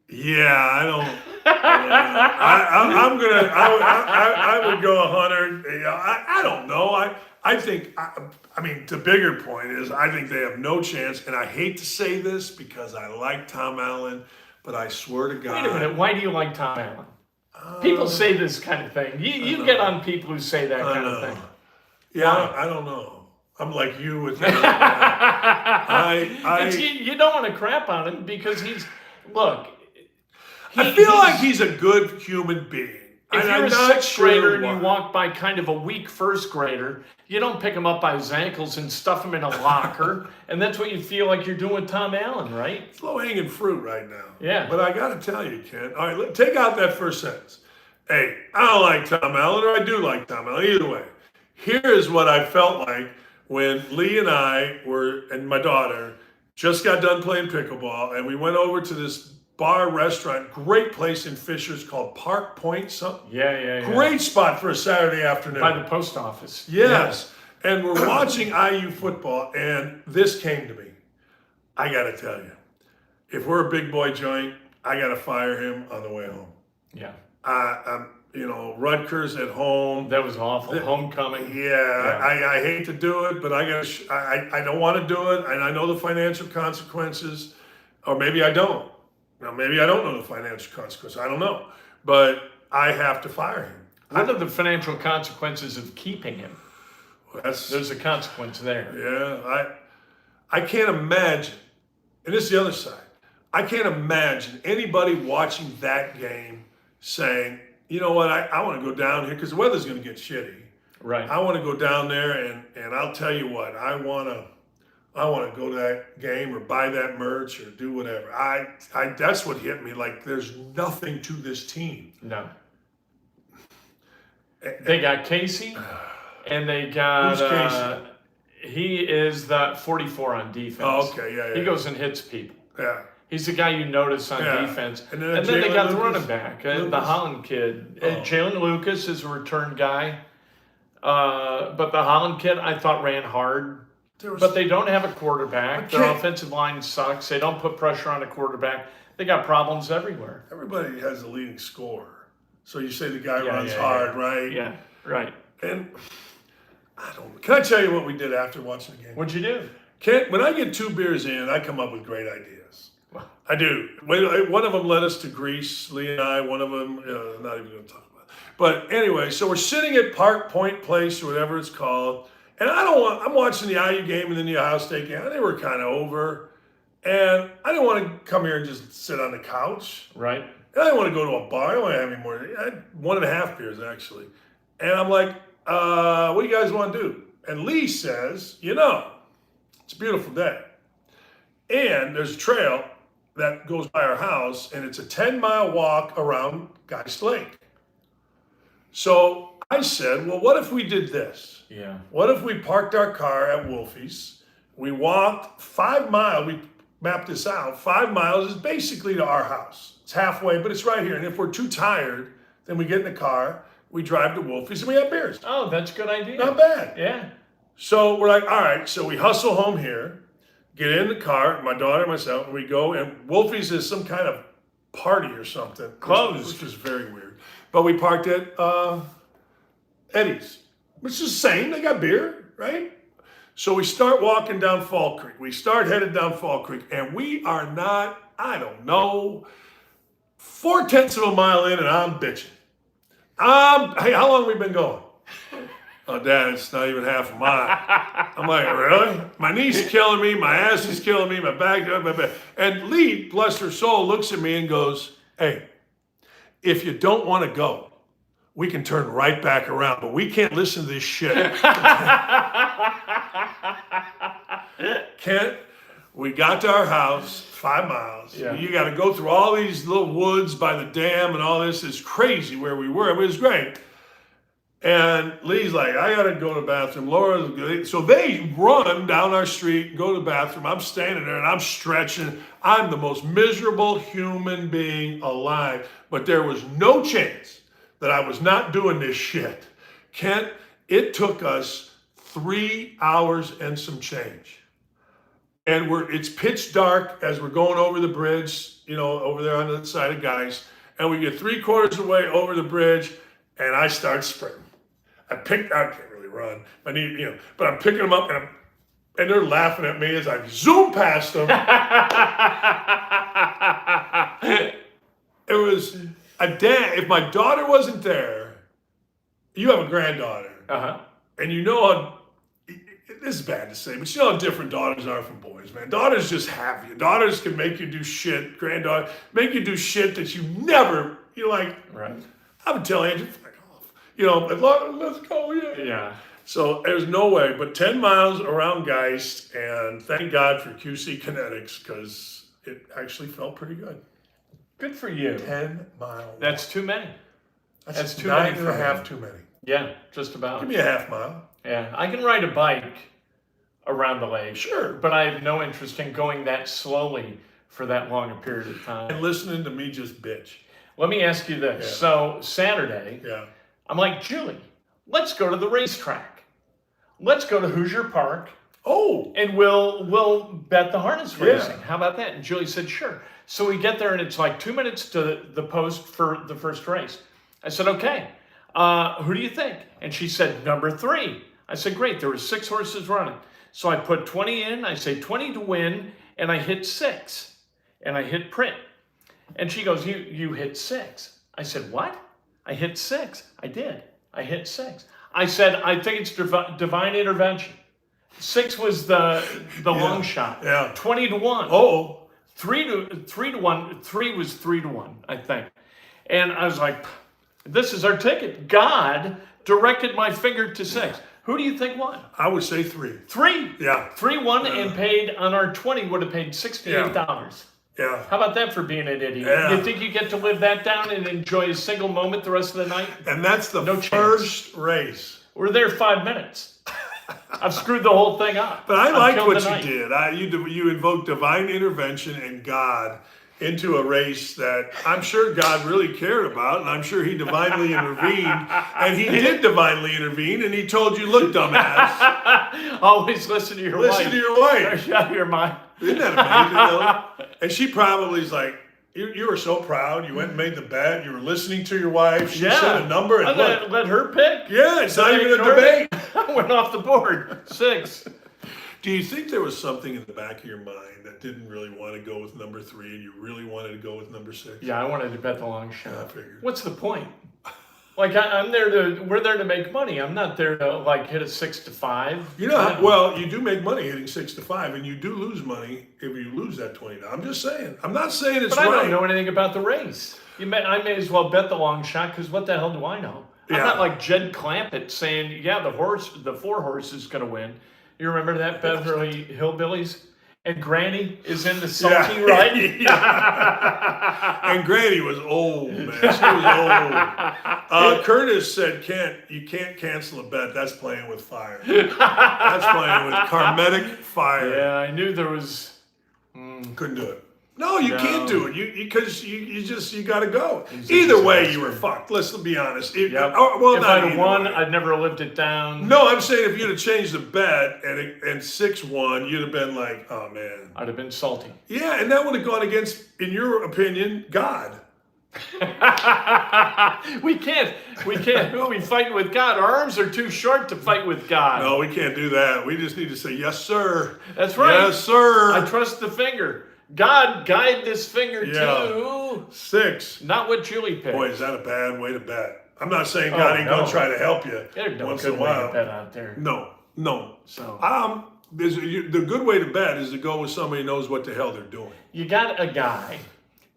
Speaker 2: Yeah, I don't. I would go 100. You know, I don't know. I think. I mean, the bigger point is I think they have no chance. And I hate to say this because I like Tom Allen, But I swear to God.
Speaker 1: Wait a minute. Why do you like Tom Allen? People say this kind of thing. You get on people who say that kind of thing.
Speaker 2: Yeah, I don't know. I'm like you with that.
Speaker 1: You don't want to crap on him because look.
Speaker 2: I feel like he's a good human being.
Speaker 1: If you're a sixth grader and you walk by kind of a weak first grader, you don't pick him up by his ankles and stuff him in a locker. And that's what you feel like you're doing with Tom Allen, right?
Speaker 2: It's low-hanging fruit right now.
Speaker 1: Yeah.
Speaker 2: But I got to tell you, Ken. All right, take out that first sentence. Hey, I don't like Tom Allen, or I do like Tom Allen. Either way, here's what I felt like when Lee and I and my daughter just got done playing pickleball, and we went over to this bar restaurant, great place in Fishers called Park Point.
Speaker 1: Yeah.
Speaker 2: Great spot for a Saturday afternoon.
Speaker 1: By the post office.
Speaker 2: Yes. Yeah. And we're watching IU football, and this came to me. I got to tell you, if we're a big boy joint, I got to fire him on the way home.
Speaker 1: Yeah.
Speaker 2: Rutgers at home.
Speaker 1: That was awful. Homecoming.
Speaker 2: Yeah. I hate to do it, but I don't want to do it, and I know the financial consequences, or maybe I don't. Now, maybe I don't know the financial consequences. I don't know. But I have to fire him.
Speaker 1: What are the financial consequences of keeping him? There's a consequence there.
Speaker 2: Yeah. I can't imagine, and this is the other side, I can't imagine anybody watching that game saying, you know what, I want to go down here because the weather's going to get shitty.
Speaker 1: Right.
Speaker 2: I want to go down there, and I'll tell you what, I want to go to that game or buy that merch or do whatever. That's what hit me. Like, there's nothing to this team.
Speaker 1: No. They got Casey, and they got...
Speaker 2: Who's Casey?
Speaker 1: He is the 44 on defense.
Speaker 2: Oh, okay, yeah.
Speaker 1: He goes and hits people.
Speaker 2: Yeah.
Speaker 1: He's the guy you notice on defense. And then they got the running back, the Holland kid. Jalen Lucas is a return guy. But the Holland kid, I thought, ran hard. But they don't have a quarterback. Their offensive line sucks. They don't put pressure on a quarterback. They got problems everywhere.
Speaker 2: Everybody has a leading scorer. So you say the guy runs hard, right?
Speaker 1: Yeah, right.
Speaker 2: And can I tell you what we did after watching the game?
Speaker 1: What'd you do?
Speaker 2: When I get 2 beers in, I come up with great ideas. I do. One of them led us to Greece, Lee and I. One of them, not even going to talk about it. But anyway, so we're sitting at Park Point Place or whatever it's called. And I'm watching the IU game and then the Ohio State game. They were kind of over. And I didn't want to come here and just sit on the couch.
Speaker 1: Right.
Speaker 2: And I didn't want to go to a bar. I didn't want to have any more. I had 1.5 beers, actually. And I'm like, what do you guys want to do? And Lee says, it's a beautiful day. And there's a trail that goes by our house, and it's a 10-mile walk around Geist Lake. So I said, well, what if we did this?
Speaker 1: Yeah.
Speaker 2: What if we parked our car at Wolfie's? We walked 5 miles. We mapped this out. 5 miles is basically to our house. It's halfway, but it's right here. And if we're too tired, then we get in the car, we drive to Wolfie's, and we have beers.
Speaker 1: Oh, that's a good idea.
Speaker 2: Not bad.
Speaker 1: Yeah.
Speaker 2: So we're like, all right. So we hustle home here, get in the car, my daughter and myself, and we go. And Wolfie's is some kind of party or something.
Speaker 1: Closed.
Speaker 2: Which is very weird. But we parked at Eddie's, which is the same. They got beer, right? So we start walking down Fall Creek. We start headed down Fall Creek, and we are not, 4/10 of a mile in, and I'm bitching. Hey, how long have we been going? Oh, Dad, it's not even half a mile. I'm like, really? My knee's killing me, my ass is killing me, my back. And Lee, bless her soul, looks at me and goes, hey, if you don't want to go, we can turn right back around, but we can't listen to this shit. Kent, we got to our house, 5 miles.
Speaker 1: Yeah.
Speaker 2: You got to go through all these little woods by the dam and all this. It's crazy where we were. It was great. And Lee's like, I got to go to the bathroom. Laura, so they run down our street, go to the bathroom. I'm standing there and I'm stretching. I'm the most miserable human being alive. But there was no chance that I was not doing this shit. Kent, it took us 3 hours and some change. And it's pitch dark as we're going over the bridge, over there on the side of Guys. And we get 3/4 of the way over the bridge, and I start sprinting. I can't really run, but I'm picking them up, and they're laughing at me as I zoom past them. It was a dad. If my daughter wasn't there, you have a granddaughter, and you know how. This is bad to say, but you know how different daughters are from boys, man. Daughters just have you. Daughters can make you do shit. Granddaughter make you do shit that you never. You're like,
Speaker 1: right.
Speaker 2: I would tell Andrew, fuck off. You know, let's go. Yeah.
Speaker 1: Yeah.
Speaker 2: So there's no way. But 10 miles around Geist, and thank God for QC Kinetics because it actually felt pretty good.
Speaker 1: Good for you.
Speaker 2: 10 miles.
Speaker 1: That's too many.
Speaker 2: That's
Speaker 1: too
Speaker 2: nine
Speaker 1: many
Speaker 2: and a
Speaker 1: for
Speaker 2: half
Speaker 1: me.
Speaker 2: too many.
Speaker 1: Yeah, just about.
Speaker 2: Give me a half mile.
Speaker 1: Yeah, I can ride a bike around the lake.
Speaker 2: Sure.
Speaker 1: But I have no interest in going that slowly for that long a period of time.
Speaker 2: And listening to me just bitch.
Speaker 1: Let me ask you this.
Speaker 2: Yeah.
Speaker 1: So Saturday, I'm like, Julie, let's go to the racetrack. Let's go to Hoosier Park.
Speaker 2: Oh.
Speaker 1: And we'll bet the harness racing. How about that? And Julie said, sure. So we get there and it's like 2 minutes to the post for the first race. I said, okay, who do you think? And she said, number 3. I said, great, there were 6 horses running. So I put 20 in, I say 20 to win, and I hit 6. And I hit print. And she goes, you hit 6. I said, what? I hit 6. I did. I hit 6. I said, I think it's divine intervention. 6 was the long shot.
Speaker 2: Yeah.
Speaker 1: 20 to 1.
Speaker 2: Oh.
Speaker 1: 3 to 1. 3 was 3 to 1, I think. And I was like, this is our ticket. God directed my finger to 6. Who do you think won?
Speaker 2: I would say 3.
Speaker 1: 3.
Speaker 2: Yeah.
Speaker 1: 3 won and paid on our 20 would have paid $68.
Speaker 2: Yeah.
Speaker 1: How about that for being an idiot?
Speaker 2: Yeah.
Speaker 1: You think you get to live that down and enjoy a single moment the rest of the night?
Speaker 2: And that's the
Speaker 1: No
Speaker 2: first race.
Speaker 1: We're there 5 minutes. I've screwed the whole thing up.
Speaker 2: But I
Speaker 1: I've
Speaker 2: liked
Speaker 1: killed
Speaker 2: what
Speaker 1: the
Speaker 2: you
Speaker 1: night.
Speaker 2: did. You invoked divine intervention and God into a race that I'm sure God really cared about, and I'm sure he divinely intervened, and he did divinely intervene, and he told you, look, dumbass.
Speaker 1: Always listen to your wife.
Speaker 2: Listen to your wife.
Speaker 1: Shut your mind.
Speaker 2: Isn't that amazing, though? And she probably is like, you were so proud. You went and made the bet. You were listening to your wife. She said a number. And
Speaker 1: let her pick.
Speaker 2: Yeah, it's not even a debate.
Speaker 1: I went off the board. 6.
Speaker 2: Do you think there was something in the back of your mind that didn't really want to go with number 3 and you really wanted to go with number 6?
Speaker 1: Yeah, I wanted to bet the long shot.
Speaker 2: I figured.
Speaker 1: What's the point? Like we're there to make money. I'm not there to like hit a 6 to 5.
Speaker 2: You know, well, you do make money hitting 6 to 5, and you do lose money if you lose that $20. I'm just saying. I'm not saying it's
Speaker 1: but
Speaker 2: right.
Speaker 1: I don't know anything about the race. I may as well bet the long shot because what the hell do I know? I'm not like Jed Clampett saying, yeah, the 4 horse is going to win. You remember that Beverly Hillbillies? And Granny is in the salty ride.
Speaker 2: And Granny was old, man. She was old. Curtis said, you can't cancel a bet. That's playing with fire. That's playing with karmetic fire.
Speaker 1: Yeah, I knew there was.
Speaker 2: Couldn't do it. No, you can't do it. Because you got to go. Either way, you were fucked. Let's be honest. If
Speaker 1: I'd have won, I'd never lived it down.
Speaker 2: No, I'm saying if you'd have changed the bet and 6-1, you'd have been like, oh man.
Speaker 1: I'd have been salty.
Speaker 2: Yeah, and that would have gone against, in your opinion, God.
Speaker 1: We can't. We fight with God. Our arms are too short to fight with God.
Speaker 2: No, we can't do that. We just need to say, yes, sir.
Speaker 1: That's right.
Speaker 2: Yes, sir.
Speaker 1: I trust the finger. God, guide this finger to
Speaker 2: 6.
Speaker 1: Not what Julie picked.
Speaker 2: Boy, is that a bad way to bet. I'm not saying God ain't going to try to help you once in a while.
Speaker 1: Bet out there.
Speaker 2: No.
Speaker 1: So
Speaker 2: the good way to bet is to go with somebody who knows what the hell they're doing.
Speaker 1: You got a guy.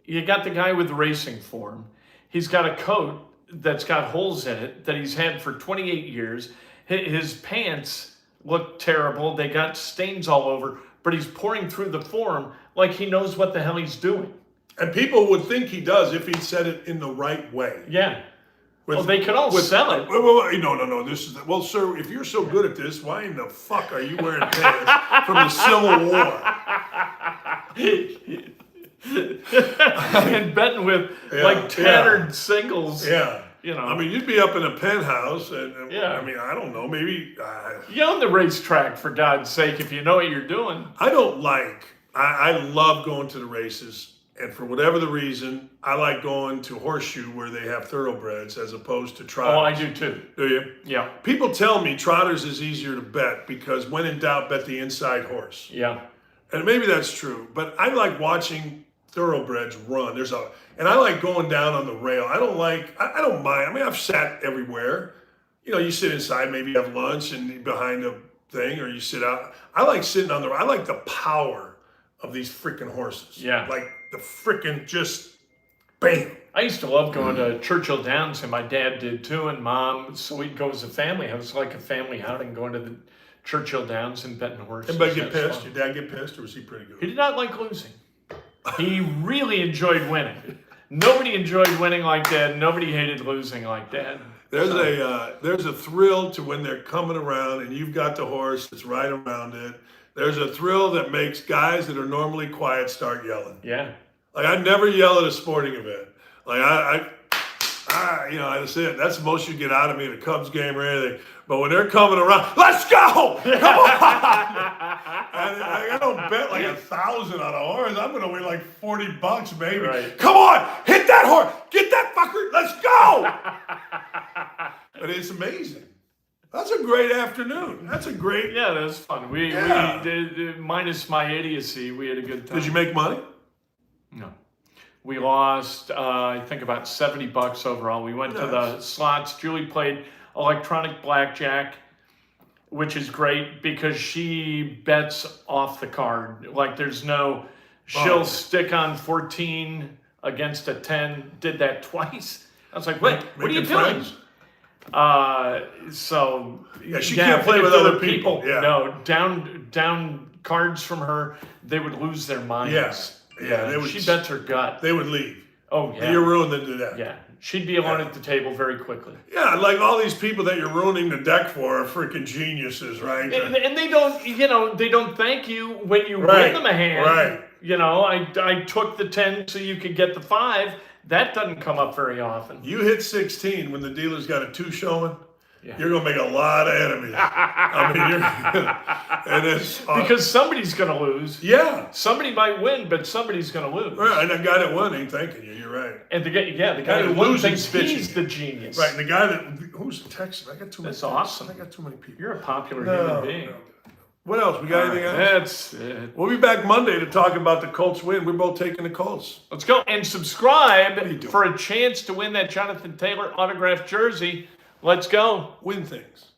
Speaker 1: You got the guy with the racing form. He's got a coat that's got holes in it that he's had for 28 years. His pants look terrible. They got stains all over, but he's pouring through the form like he knows what the hell he's doing.
Speaker 2: And people would think he does if he said it in the right way.
Speaker 1: Yeah. They could all sell it.
Speaker 2: No. This is well, sir. If you're so good at this, why in the fuck are you wearing pants from the Civil War?
Speaker 1: And betting with like tattered singles.
Speaker 2: Yeah.
Speaker 1: You know.
Speaker 2: I mean, you'd be up in a penthouse, and
Speaker 1: yeah.
Speaker 2: I mean, I don't know, maybe.
Speaker 1: You own the racetrack, for God's sake, if you know what you're doing.
Speaker 2: I love going to the races. And for whatever the reason, I like going to Horseshoe where they have thoroughbreds as opposed to trotters.
Speaker 1: Oh, I do too.
Speaker 2: Do you?
Speaker 1: Yeah.
Speaker 2: People tell me trotters is easier to bet because when in doubt, bet the inside horse.
Speaker 1: Yeah.
Speaker 2: And maybe that's true. But I like watching thoroughbreds run. And I like going down on the rail. I don't mind. I mean, I've sat everywhere. You know, you sit inside, maybe have lunch and behind a thing, or you sit out. I like sitting on I like the power of these freaking horses.
Speaker 1: Yeah.
Speaker 2: Like the freaking just bam.
Speaker 1: I used to love going to Churchill Downs, and my dad did too, and Mom. So we'd go as a family. It was like a family outing, going to the Churchill Downs and betting horses.
Speaker 2: Anybody get pissed? Your dad get pissed, or was he pretty good?
Speaker 1: He did not like losing. He really enjoyed winning. Nobody enjoyed winning like Dad. Nobody hated losing like Dad.
Speaker 2: There's a thrill to when they're coming around and you've got the horse that's right around it. There's a thrill that makes guys that are normally quiet start yelling.
Speaker 1: Yeah.
Speaker 2: Like I never yell at a sporting event. Like that's it. That's the most you get out of me at a Cubs game or anything. But when they're coming around, let's go! Come on! And I don't bet like 1,000 on a horse. I'm gonna win like $40 maybe.
Speaker 1: Right.
Speaker 2: Come on, hit that horse, get that fucker, let's go! But it's amazing. That's a great afternoon. That's a great.
Speaker 1: Yeah, that was fun. We minus my idiocy, we had a good time.
Speaker 2: Did you make money?
Speaker 1: No. We lost, I think, about $70 overall. We went to the slots. Julie played electronic blackjack, which is great because she bets off the card. Like there's no, she'll stick on 14 against a 10. Did that twice. I was like, wait, what are you doing?
Speaker 2: She can't play with other people. Yeah.
Speaker 1: No, down cards from her, they would lose their minds.
Speaker 2: Yes. Yeah,
Speaker 1: she bets her gut.
Speaker 2: They would leave.
Speaker 1: Oh, yeah.
Speaker 2: You're ruined them to death.
Speaker 1: Yeah. She'd be alone at the table very quickly.
Speaker 2: Yeah, like all these people that you're ruining the deck for are freaking geniuses, right?
Speaker 1: And they don't, they don't thank you when you win them a hand.
Speaker 2: Right.
Speaker 1: You know, I took the 10 so you could get the 5. That doesn't come up very often.
Speaker 2: You hit 16 when the dealer's got a 2 showing. Yeah. You're gonna make a lot of enemies. I mean,
Speaker 1: because somebody's gonna lose.
Speaker 2: Yeah,
Speaker 1: somebody might win, but somebody's gonna lose.
Speaker 2: Right, and the guy that won ain't thanking you. You're right.
Speaker 1: And the guy who won thinks he's the genius.
Speaker 2: Right, and the guy who's texting. I got too many.
Speaker 1: That's awesome.
Speaker 2: I got too many people.
Speaker 1: You're a popular human being.
Speaker 2: No. What else? We got anything else?
Speaker 1: That's it.
Speaker 2: We'll be back Monday to talk about the Colts win. We're both taking the Colts.
Speaker 1: Let's go and subscribe for a chance to win that Jonathan Taylor autographed jersey. Let's go.
Speaker 2: Win things.